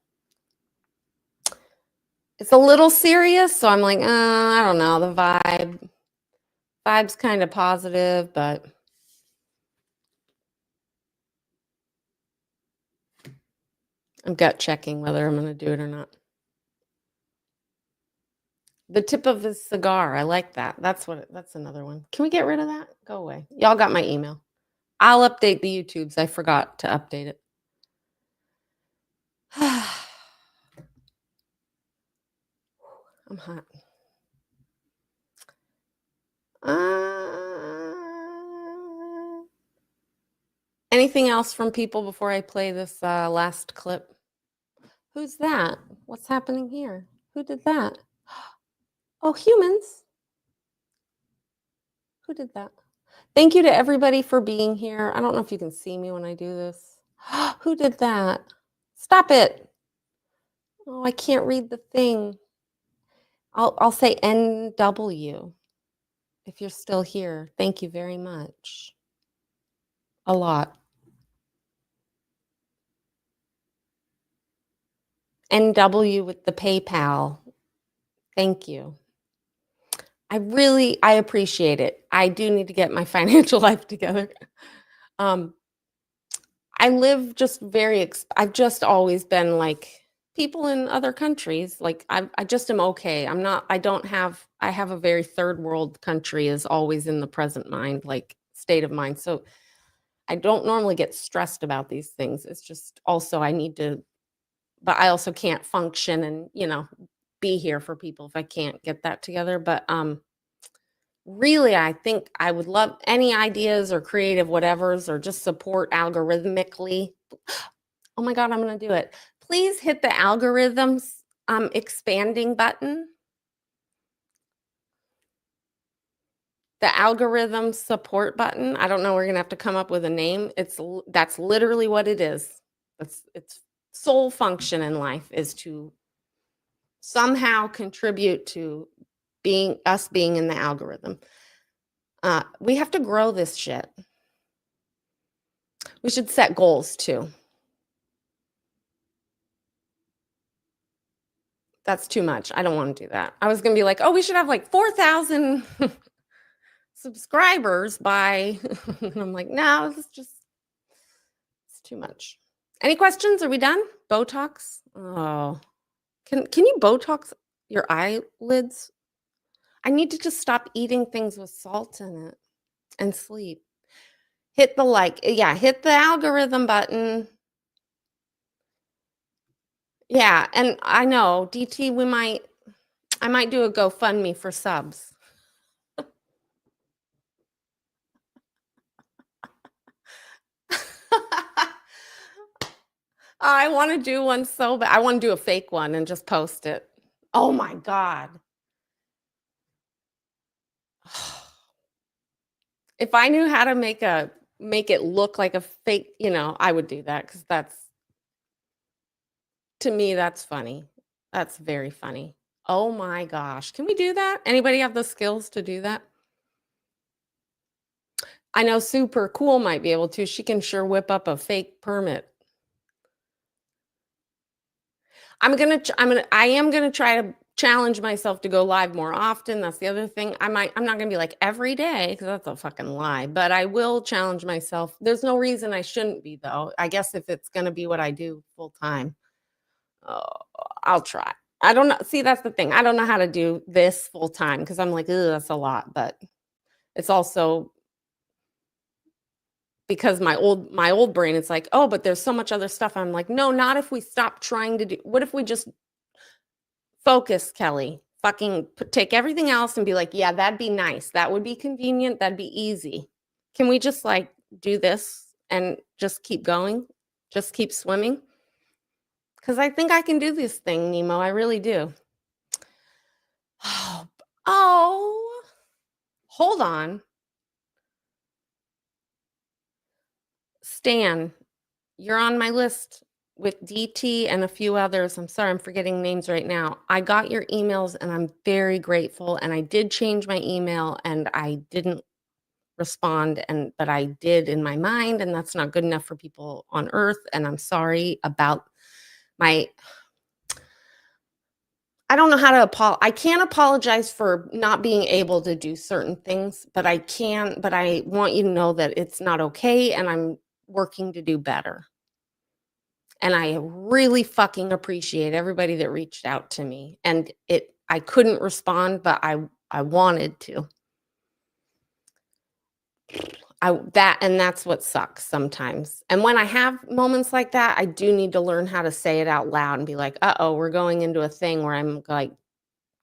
It's a little serious, so I'm like, I don't know, the vibe's kind of positive, but I'm gut checking whether I'm going to do it or not. The tip of his cigar, I like that. That's another one. Can we get rid of that? Go away. Y'all got my email. I'll update the YouTubes. I forgot to update it. I'm hot. Anything else from people before I play this last clip? Who's that? What's happening here? Who did that? Oh, humans. Who did that? Thank you to everybody for being here. I don't know if you can see me when I do this. Who did that? Stop it. Oh, I can't read the thing. I'll say NW if you're still here. Thank you very much. A lot. NW with the PayPal. Thank you. I appreciate it. I do need to get my financial life together. I live just I've just always been like people in other countries. Like I just am okay. I have a very third world country is always in the present mind, like state of mind. So I don't normally get stressed about these things. It's just also but I also can't function and, be here for people if I can't get that together. But really, I think I would love any ideas or creative whatevers or just support algorithmically. Oh my God, I'm going to do it. Please hit the algorithms expanding button. The algorithm support button. I don't know. We're going to have to come up with a name. That's literally what it is. Its sole function in life is to somehow contribute to us being in the algorithm. We have to grow this shit. We should set goals too. That's too much. I don't want to do that. I was going to be like, oh, we should have like 4,000 subscribers by, and I'm like, no, it's too much. Any questions? Are we done? Botox? Oh, can you Botox your eyelids? I need to just stop eating things with salt in it and sleep. Hit the algorithm button. Yeah, and I know, DT, I might do a GoFundMe for subs. I want to do one so bad. I want to do a fake one and just post it. Oh my God. If I knew how to make it look like a fake, I would do that because to me, that's funny. That's very funny. Oh my gosh. Can we do that? Anybody have the skills to do that? I know Super Cool might be able to. She can sure whip up a fake permit. I am gonna try to challenge myself to go live more often. That's the other thing. I'm not gonna be like every day because that's a fucking lie, but I will challenge myself. There's no reason I shouldn't be though. I guess if it's gonna be what I do full time, I'll try. I don't know. See, that's the thing. I don't know how to do this full time because I'm like, that's a lot, but it's also because my old brain, it's like, oh, but there's so much other stuff. I'm like, no, not if we stop trying to do. What if we just focus, Kelly? Fucking take everything else and be like, yeah, that'd be nice. That would be convenient. That'd be easy. Can we just like do this and just keep going? Just keep swimming? Because I think I can do this thing, Nemo. I really do. Oh, hold on. Stan, you're on my list with DT and a few others. I'm sorry, I'm forgetting names right now. I got your emails and I'm very grateful. And I did change my email and I didn't respond, but I did in my mind, and that's not good enough for people on Earth. And I'm sorry about I don't know how to I can't apologize for not being able to do certain things, but I want you to know that it's not okay and I'm working to do better. And I really fucking appreciate everybody that reached out to me. And I couldn't respond, but I wanted to. That's what sucks sometimes. And when I have moments like that, I do need to learn how to say it out loud and be like, "Uh-oh, we're going into a thing where I'm like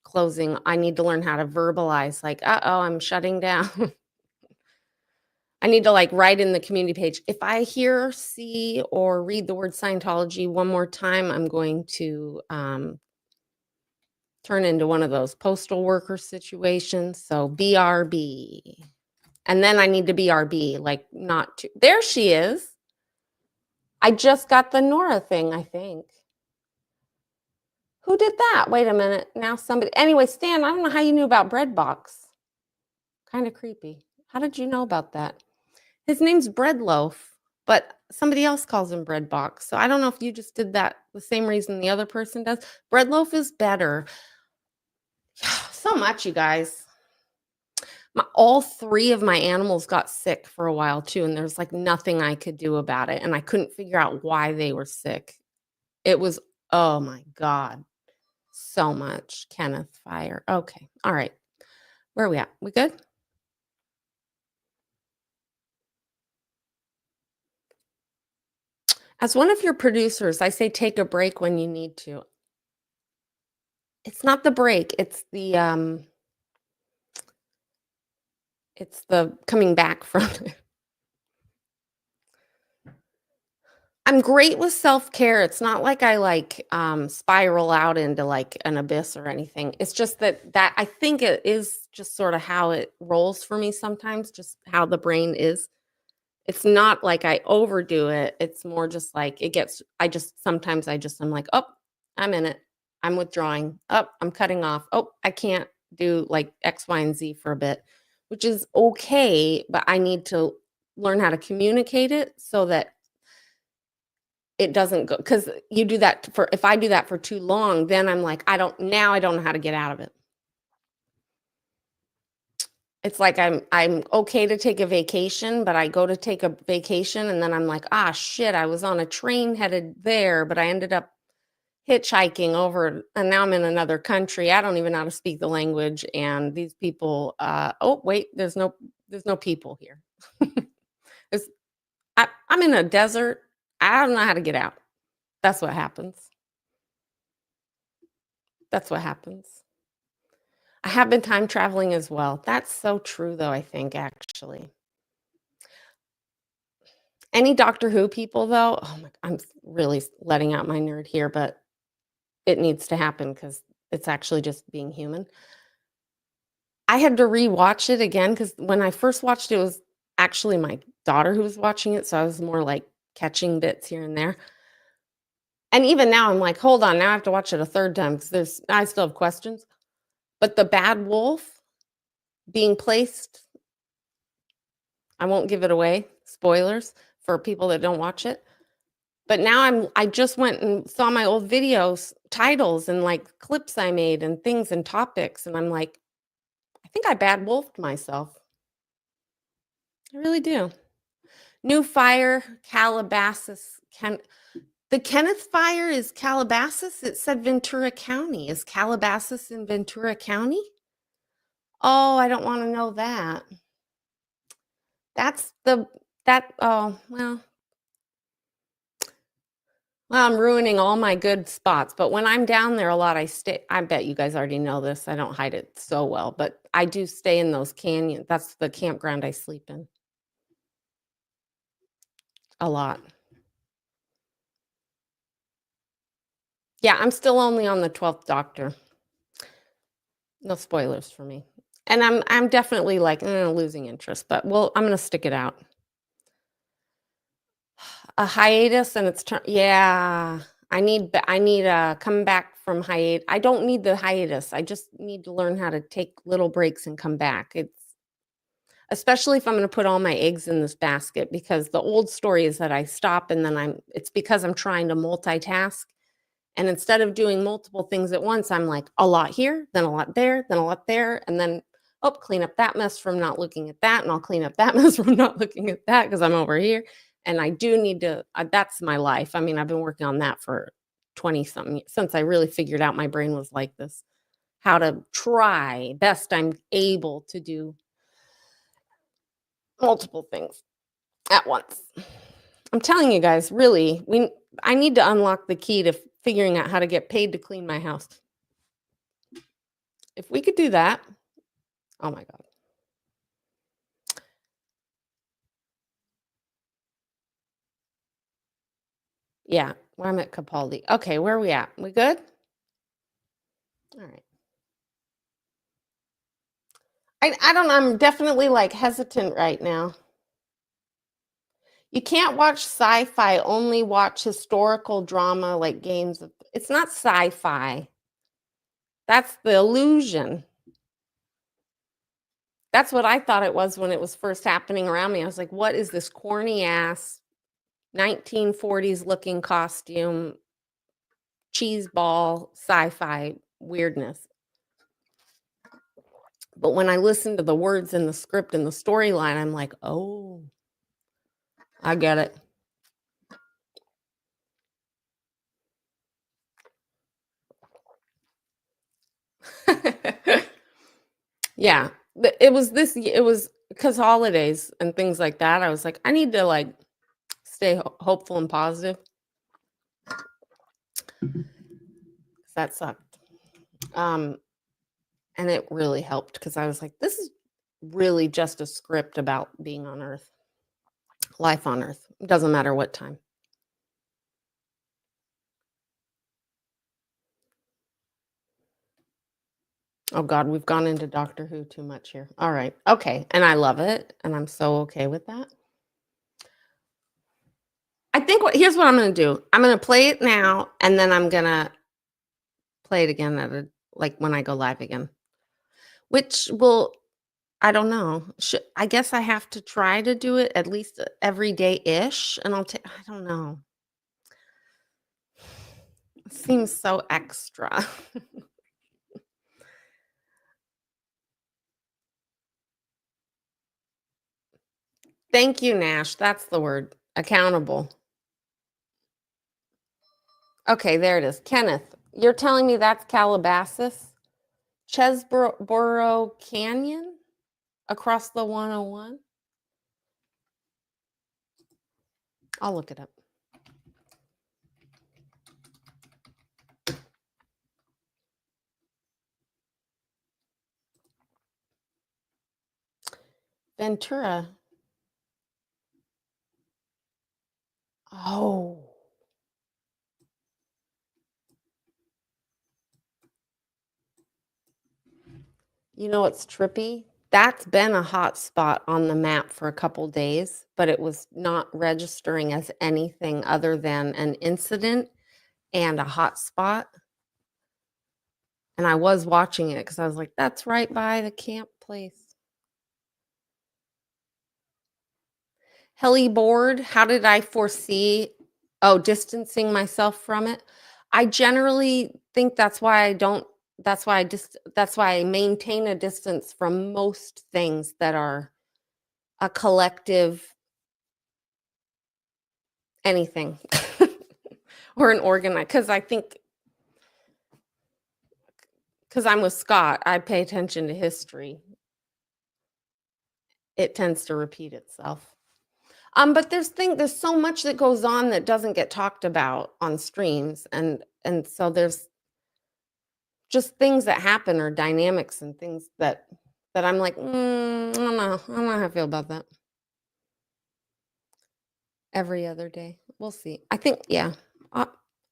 closing." I need to learn how to verbalize like, "Uh-oh, I'm shutting down." I need to like write in the community page. If I hear, see, or read the word Scientology one more time, I'm going to turn into one of those postal worker situations. So BRB. And then I need to BRB, like not to. There she is. I just got the Nora thing, I think. Who did that? Wait a minute. Now somebody. Anyway, Stan, I don't know how you knew about Breadbox. Kind of creepy. How did you know about that? His name's Breadloaf, but somebody else calls him Breadbox. So I don't know if you just did that the same reason the other person does. Breadloaf is better. So much, you guys. All three of my animals got sick for a while too, and there's like nothing I could do about it. And I couldn't figure out why they were sick. It was, oh my God, so much. Kenneth Fire. Okay. All right. Where are we at? We good? As one of your producers, I say take a break when you need to. It's not the break, it's the coming back from it. I'm great with self-care. It's not like I like spiral out into like an abyss or anything. It's just that I think it is just sort of how it rolls for me sometimes, just how the brain is. It's not like I overdo it. It's more just like sometimes I'm like, oh, I'm in it. I'm withdrawing. Oh, I'm cutting off. Oh, I can't do like X, Y, and Z for a bit, which is okay, but I need to learn how to communicate it so that it doesn't go, because if I do that for too long, then I'm like, I don't know how to get out of it. It's like I'm okay to take a vacation, but I go to take a vacation and then I'm like, ah, shit, I was on a train headed there, but I ended up hitchhiking over and now I'm in another country. I don't even know how to speak the language. And these people, oh, wait, there's no people here. I'm in a desert. I don't know how to get out. That's what happens. That's what happens. I have been time traveling as well. That's so true, though, I think, actually. Any Doctor Who people, though, oh my, I'm really letting out my nerd here, but it needs to happen because it's actually just being human. I had to rewatch it again because when I first watched it, it was actually my daughter who was watching it, so I was more like catching bits here and there. And even now, I'm like, hold on, now I have to watch it a third time because I still have questions. But the bad wolf being placed, I won't give it away, spoilers for people that don't watch it. But now I just went and saw my old videos, titles and like clips I made and things and topics. And I'm like, I think I bad wolfed myself. I really do. New Fire, Calabasas. The Kenneth Fire is Calabasas? It said Ventura County. Is Calabasas in Ventura County? Oh, I don't want to know that. Oh, well, I'm ruining all my good spots, but when I'm down there a lot, I bet you guys already know this. I don't hide it so well, but I do stay in those canyons. That's the campground I sleep in. A lot. Yeah, I'm still only on the 12th Doctor. No spoilers for me. And I'm definitely like losing interest, but I'm gonna stick it out. A hiatus and yeah. I need come back from hiatus. I don't need the hiatus. I just need to learn how to take little breaks and come back. Especially if I'm going to put all my eggs in this basket, because the old story is that I stop and then it's because I'm trying to multitask And instead of doing multiple things at once, I'm like a lot here, then a lot there, then a lot there, and then clean up that mess from not looking at that, and I'll clean up that mess from not looking at that because I'm over here. And I do need to, that's my life. I mean, I've been working on that for 20 something since I really figured out my brain was like this, how to try best I'm able to do multiple things at once. I'm telling you guys, really, I need to unlock the key to figuring out how to get paid to clean my house. If we could do that, oh my God. Yeah, I'm at Capaldi. Okay, where are we at? We good? All right. I don't know. I'm definitely like hesitant right now. You can't watch sci-fi, only watch historical drama like games of, it's not sci-fi. That's the illusion. That's what I thought it was when it was first happening around me. I was like, what is this corny ass 1940s looking costume, cheese ball, sci-fi weirdness? But when I listen to the words in the script and the storyline, I'm like, oh, I get it. Yeah, it was because holidays and things like that. I was like, I need to like stay hopeful and positive. That sucked. And it really helped because I was like, this is really just a script about being on Earth, life on Earth. It doesn't matter what time. Oh God, we've gone into Doctor Who too much here. All right. Okay. And I love it. And I'm so okay with that. I think here's what I'm going to do. I'm going to play it now, and then I'm going to play it again like when I go live again, which will, I don't know. I guess I have to try to do it at least every day-ish. And I don't know. It seems so extra. Thank you, Nash. That's the word. Accountable. Okay, there it is. Kenneth, you're telling me that's Calabasas? Chesborough Canyon across the 101? I'll look it up. Ventura. Oh. You know what's trippy? That's been a hot spot on the map for a couple days, but it was not registering as anything other than an incident and a hot spot. And I was watching it because I was like, that's right by the camp place. Heli board, how did I foresee? Oh, distancing myself from it. I generally think that's why I maintain a distance from most things that are a collective anything or an organized, because I'm with Scott, I pay attention to history. It tends to repeat itself. But there's so much that goes on that doesn't get talked about on streams, and so there's just things that happen or dynamics and things that I'm like, I don't know how I feel about that. Every other day, we'll see. I think, yeah.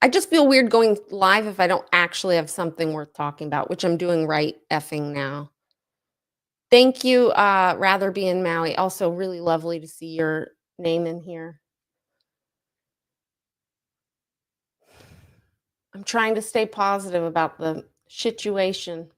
I just feel weird going live if I don't actually have something worth talking about, which I'm doing right effing now. Thank you, Rather Be in Maui. Also, really lovely to see your name in here. I'm trying to stay positive about the situation.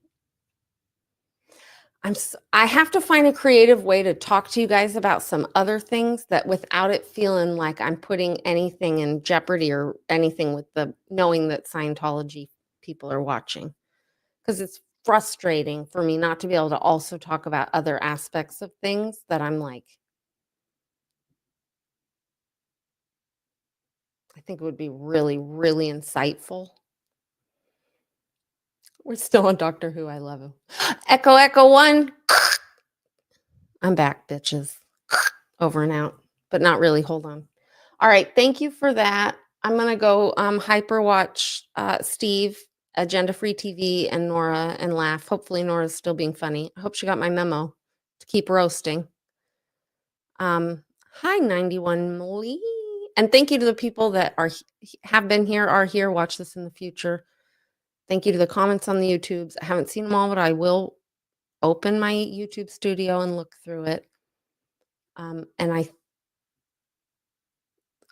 I have to find a creative way to talk to you guys about some other things that without it feeling like I'm putting anything in jeopardy or anything with the knowing that Scientology people are watching. Because it's frustrating for me not to be able to also talk about other aspects of things that I'm like, I think it would be really, really insightful. We're still on Doctor Who. I love him. Echo, echo one. I'm back, bitches. Over and out, but not really. Hold on. All right. Thank you for that. I'm going to go hyper watch Steve, Agenda Free TV, and Nora and laugh. Hopefully, Nora's still being funny. I hope she got my memo to keep roasting. Hi, 91 Lee. And thank you to the people that have been here, are here, watch this in the future. Thank you to the comments on the YouTubes. I haven't seen them all, but I will open my YouTube studio and look through it. And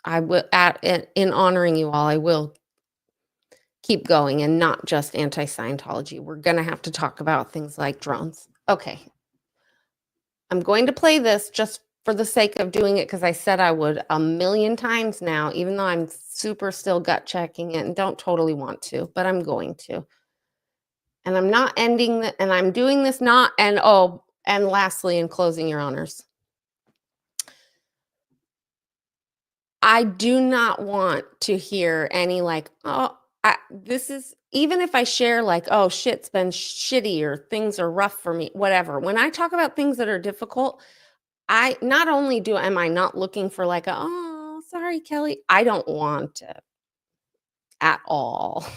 I will, in honoring you all, I will keep going and not just anti-Scientology. We're going to have to talk about things like drones. Okay. I'm going to play this just for the sake of doing it because I said I would a million times now, even though I'm super still gut checking it and don't totally want to, but I'm going to. And I'm not ending and I'm doing this not, and lastly, in closing, your honors, I do not want to hear any like, this is, even if I share like, oh, shit's been shitty or things are rough for me, whatever. When I talk about things that are difficult, I not only am I not looking for like, oh, sorry, Kelly. I don't want it at all.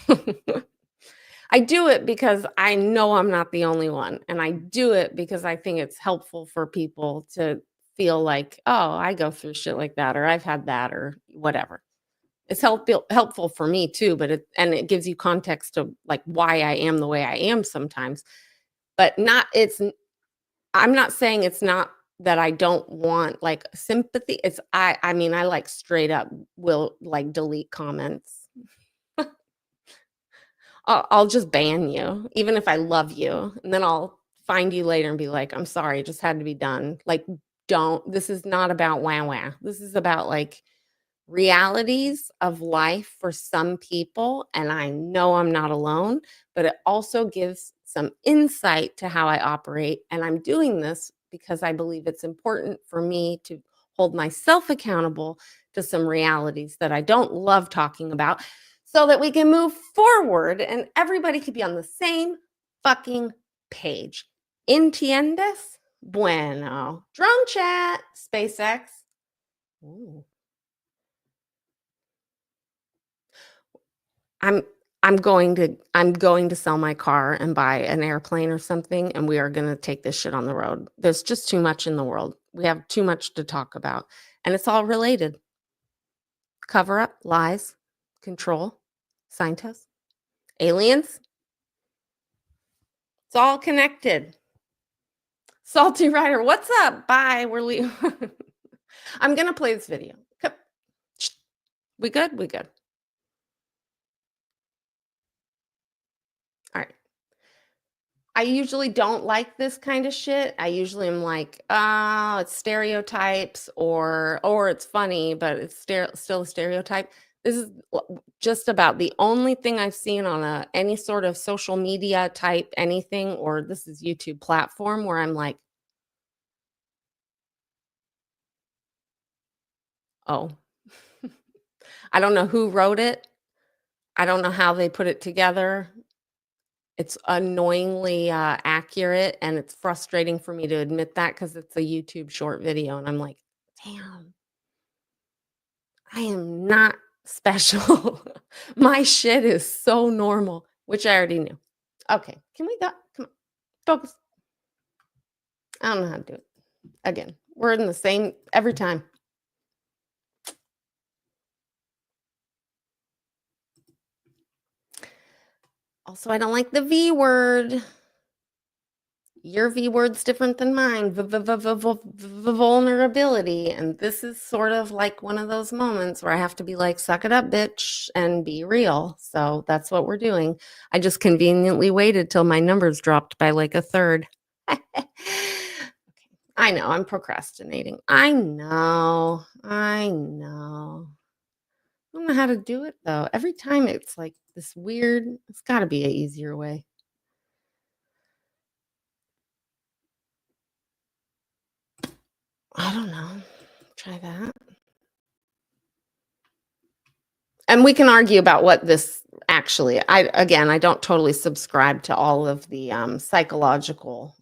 I do it because I know I'm not the only one. And I do it because I think it's helpful for people to feel like, oh, I go through shit like that, or I've had that, or whatever. It's helpful for me too, but it gives you context of like why I am the way I am sometimes. But I'm not saying it's not that I don't want like sympathy. I mean, I like straight up will like delete comments. I'll just ban you, even if I love you. And then I'll find you later and be like, I'm sorry, it just had to be done. Like, this is not about wah. This is about like realities of life for some people. And I know I'm not alone, but it also gives some insight to how I operate. And I'm doing this because I believe it's important for me to hold myself accountable to some realities that I don't love talking about, so that we can move forward and everybody could be on the same fucking page. Entiendes? Bueno. Drone chat, SpaceX. Ooh. I'm going to sell my car and buy an airplane or something, and we are going to take this shit on the road. There's just too much in the world. We have too much to talk about, and it's all related. Cover up, lies, control, scientists, aliens. It's all connected. Salty Rider, what's up? Bye. We're leaving. I'm going to play this video. We good? We good. All right. I usually don't like this kind of shit. I usually am like, it's stereotypes or it's funny, but it's still a stereotype. This is just about the only thing I've seen on any sort of social media type anything, or this is YouTube platform where I'm like, oh, I don't know who wrote it. I don't know how they put it together. It's annoyingly accurate, and it's frustrating for me to admit that because it's a YouTube short video, and I'm like, damn, I am not special. My shit is so normal, which I already knew. Okay, can we go? Come on, focus. I don't know how to do it. Again, we're in the same every time. Also, I don't like the V word. Your V word's different than mine. Vulnerability. And this is sort of like one of those moments where I have to be like, suck it up, bitch, and be real. So that's what we're doing. I just conveniently waited till my numbers dropped by like a third. Okay. I know I'm procrastinating. I know. I don't know how to do it though. Every time it's like this weird, it's got to be an easier way. I don't know. Try that. And we can argue about what this actually, I don't totally subscribe to all of the psychological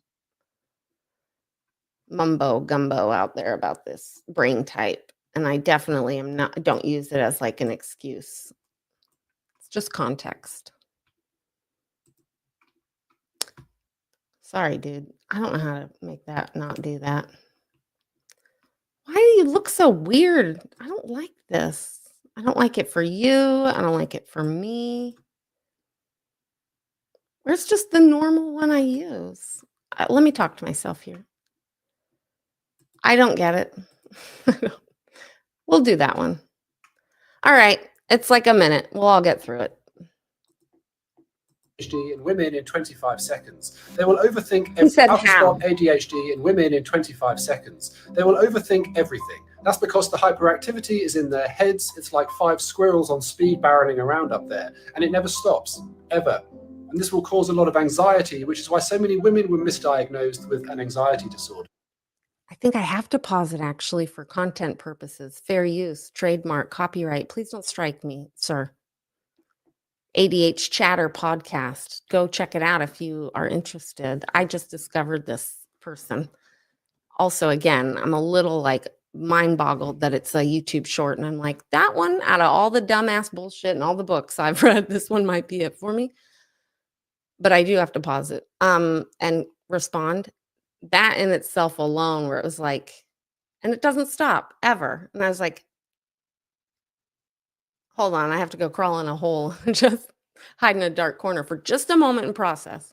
mumbo gumbo out there about this brain type. And I definitely don't use it as like an excuse. It's just context. Sorry, dude. I don't know how to make that not do that. Why do you look so weird? I don't like this. I don't like it for you. I don't like it for me. Where's just the normal one I use? Let me talk to myself here. I don't get it. We'll do that one. All right. It's like a minute. We'll all get through it. ADHD in women in 25 seconds. They will overthink He said how to how. stop ADHD in women in 25 seconds. They will overthink everything. That's because the hyperactivity is in their heads. It's like 5 squirrels on speed barreling around up there, and it never stops, ever. And this will cause a lot of anxiety, which is why so many women were misdiagnosed with an anxiety disorder. I think I have to pause it actually for content purposes. Fair use, trademark, copyright. Please don't strike me, sir. ADH Chatter podcast. Go check it out if you are interested. I just discovered this person. Also, again, I'm a little like mind boggled that it's a YouTube short. And I'm like, that one out of all the dumbass bullshit and all the books I've read, this one might be it for me. But I do have to pause it and respond. That in itself alone, where it was like, and it doesn't stop ever. And I was like, hold on, I have to go crawl in a hole and just hide in a dark corner for just a moment and process.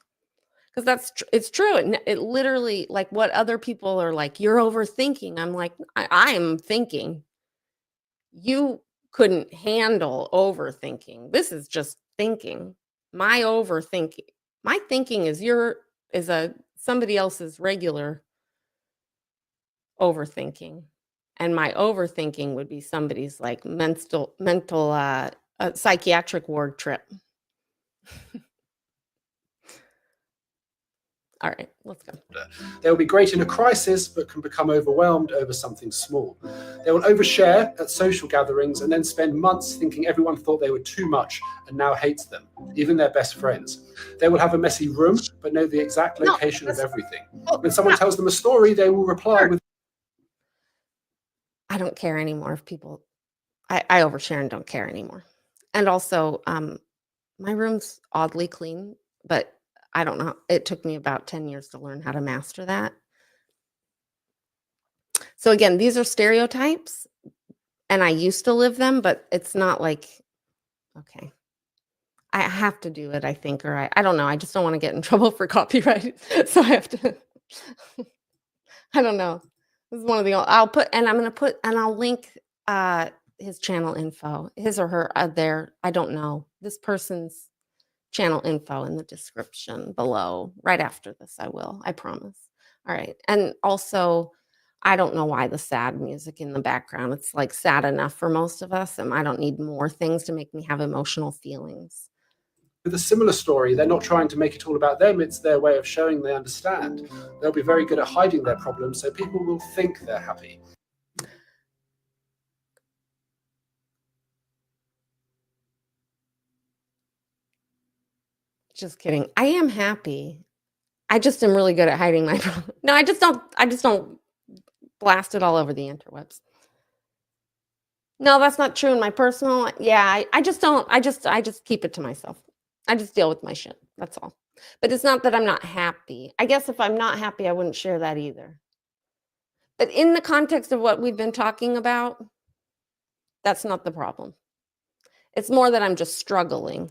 Because it's true. It literally, like what other people are like, you're overthinking. I'm like, I'm thinking. You couldn't handle overthinking. This is just thinking. My overthinking. My thinking is somebody else's regular overthinking. And my overthinking would be somebody's like mental psychiatric ward trip. All right, let's go. They will be great in a crisis, but can become overwhelmed over something small. They will overshare at social gatherings and then spend months thinking everyone thought they were too much and now hates them, even their best friends. They will have a messy room, but know the exact location of everything. When someone tells them a story, they will reply with, I don't care anymore if people, I overshare and don't care anymore. And also, my room's oddly clean, but I don't know. It took me about 10 years to learn how to master that. So again, these are stereotypes and I used to live them, but it's not like, okay, I have to do it, I think, or I don't know. I just don't want to get in trouble for copyright. So I have to, I don't know. This is one of the, I'm going to put, and I'll link his channel info, his or her, their, I don't know, this person's channel info in the description below. Right after this, I will, I promise. All right. And also, I don't know why the sad music in the background. It's like sad enough for most of us, and I don't need more things to make me have emotional feelings. with a similar story. They're not trying to make it all about them. It's their way of showing they understand. They'll be very good at hiding their problems, so people will think they're happy. Just kidding. I am happy. I just am really good at hiding my problem. No, I just don't blast it all over the interwebs. No, that's not true in my personal. Yeah, I just don't. I just keep it to myself. I just deal with my shit. That's all. But it's not that I'm not happy. I guess if I'm not happy, I wouldn't share that either. But in the context of what we've been talking about, that's not the problem. It's more that I'm just struggling.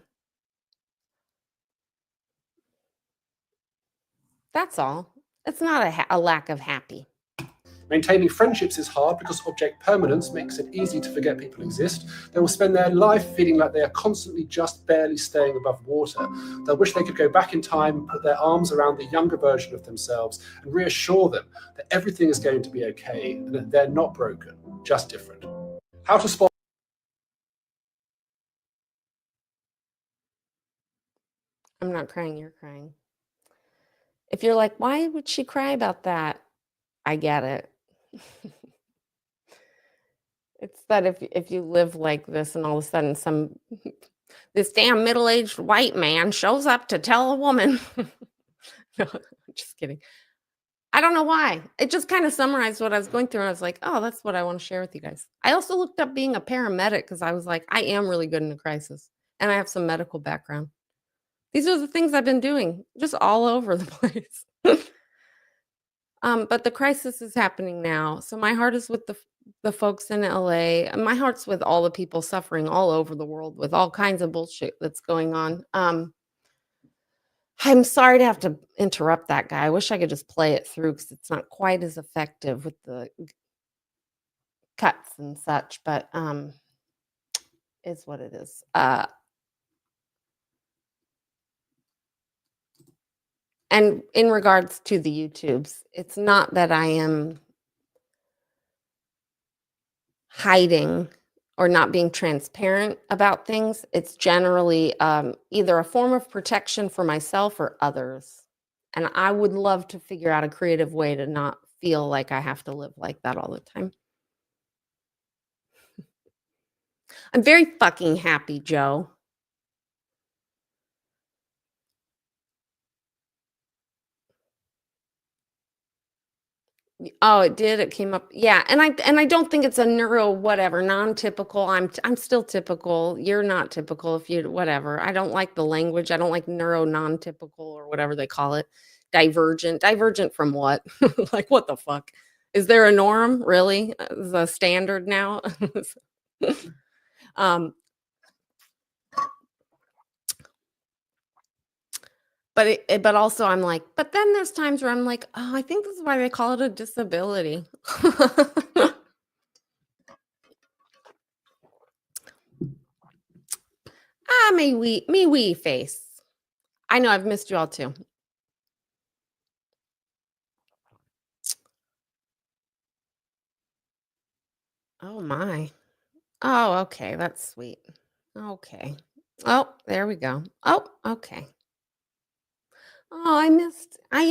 That's all. It's not a lack of happy. Maintaining friendships is hard because object permanence makes it easy to forget people exist. They will spend their life feeling like they are constantly just barely staying above water. They'll wish they could go back in time, put their arms around the younger version of themselves, and reassure them that everything is going to be okay and that they're not broken, just different. How to spot. I'm not crying, you're crying. If you're like, why would she cry about that? I get it. It's that if you live like this and all of a sudden this damn middle-aged white man shows up to tell a woman. No, I'm just kidding. I don't know why. It just kind of summarized what I was going through, and I was like, oh, that's what I want to share with you guys. I also looked up being a paramedic because I was like, I am really good in a crisis, and I have some medical background. These are the things I've been doing, just all over the place. But the crisis is happening now. So my heart is with the folks in LA. And my heart's with all the people suffering all over the world with all kinds of bullshit that's going on. I'm sorry to have to interrupt that guy. I wish I could just play it through because it's not quite as effective with the cuts and such, but is what it is. And in regards to the YouTubes, it's not that I am hiding or not being transparent about things. It's generally either a form of protection for myself or others. And I would love to figure out a creative way to not feel like I have to live like that all the time. I'm very fucking happy, Joe. Oh, it did. It came up. Yeah, and I don't think it's a neuro whatever, non-typical. I'm still typical. You're not typical if you whatever. I don't like the language. I don't like neuro non-typical or whatever they call it. Divergent. Divergent from what? Like what the fuck? Is there a norm really? The standard now? But also I'm like, but then there's times where I'm like, oh, I think this is why they call it a disability. Me wee face. I know I've missed you all too. Oh my. Oh, okay. That's sweet. Okay. Oh, there we go. Oh, okay. Oh, I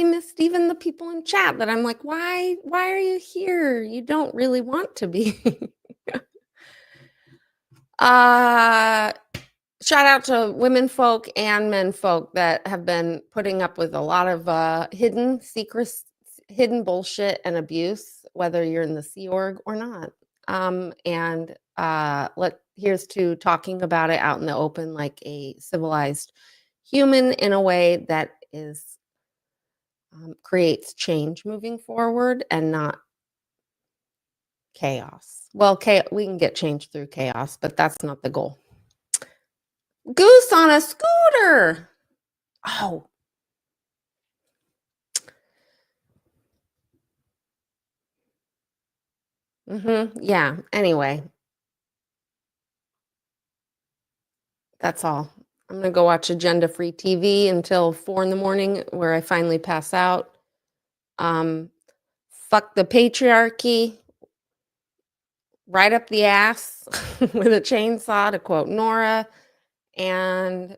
missed even the people in chat that I'm like, why are you here? You don't really want to be. Shout out to women folk and men folk that have been putting up with a lot of hidden secrets, hidden bullshit and abuse, whether you're in the Sea Org or not. Here's to talking about it out in the open like a civilized human in a way that is creates change moving forward and not chaos. Well, we can get change through chaos, but that's not the goal. Goose on a scooter. Oh. Yeah. Anyway. That's all. I'm going to go watch agenda-free TV until 4 a.m. where I finally pass out. Fuck the patriarchy. Right up the ass with a chainsaw, to quote Nora. And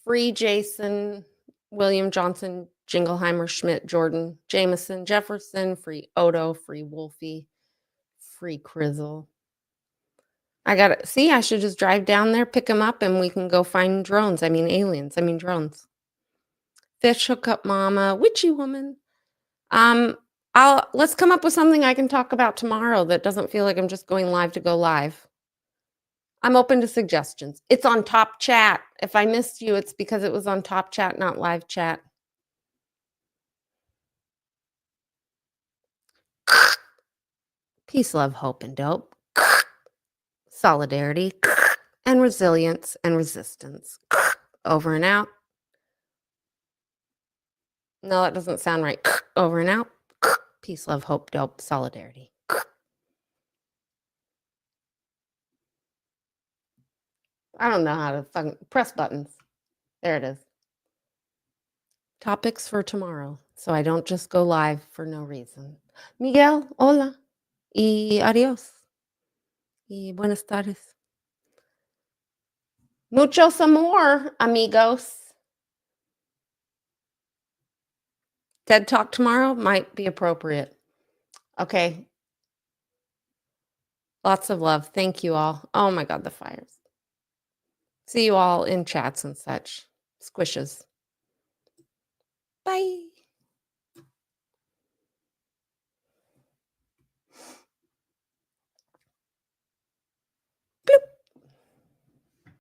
free Jason, William Johnson, Jingleheimer, Schmidt, Jordan, Jameson, Jefferson, free Odo, free Wolfie, free Crizzle. I should just drive down there, pick them up, and we can go find drones. I mean, aliens. I mean, drones. Fish hookup mama, witchy woman. Let's come up with something I can talk about tomorrow that doesn't feel like I'm just going live to go live. I'm open to suggestions. It's on Top Chat. If I missed you, it's because it was on Top Chat, not live chat. Peace, love, hope, and dope. Solidarity and resilience and resistance. Over and out. No, that doesn't sound right. Over and out. Peace, love, hope, dope, solidarity. I don't know how to fucking press buttons. There it is. Topics for tomorrow, so I don't just go live for no reason. Miguel, hola. Y adiós. Y buenas tardes. Muchos amor, amigos. TED Talk tomorrow might be appropriate. Okay. Lots of love. Thank you all. Oh my God, the fires. See you all in chats and such. Squishes. Bye.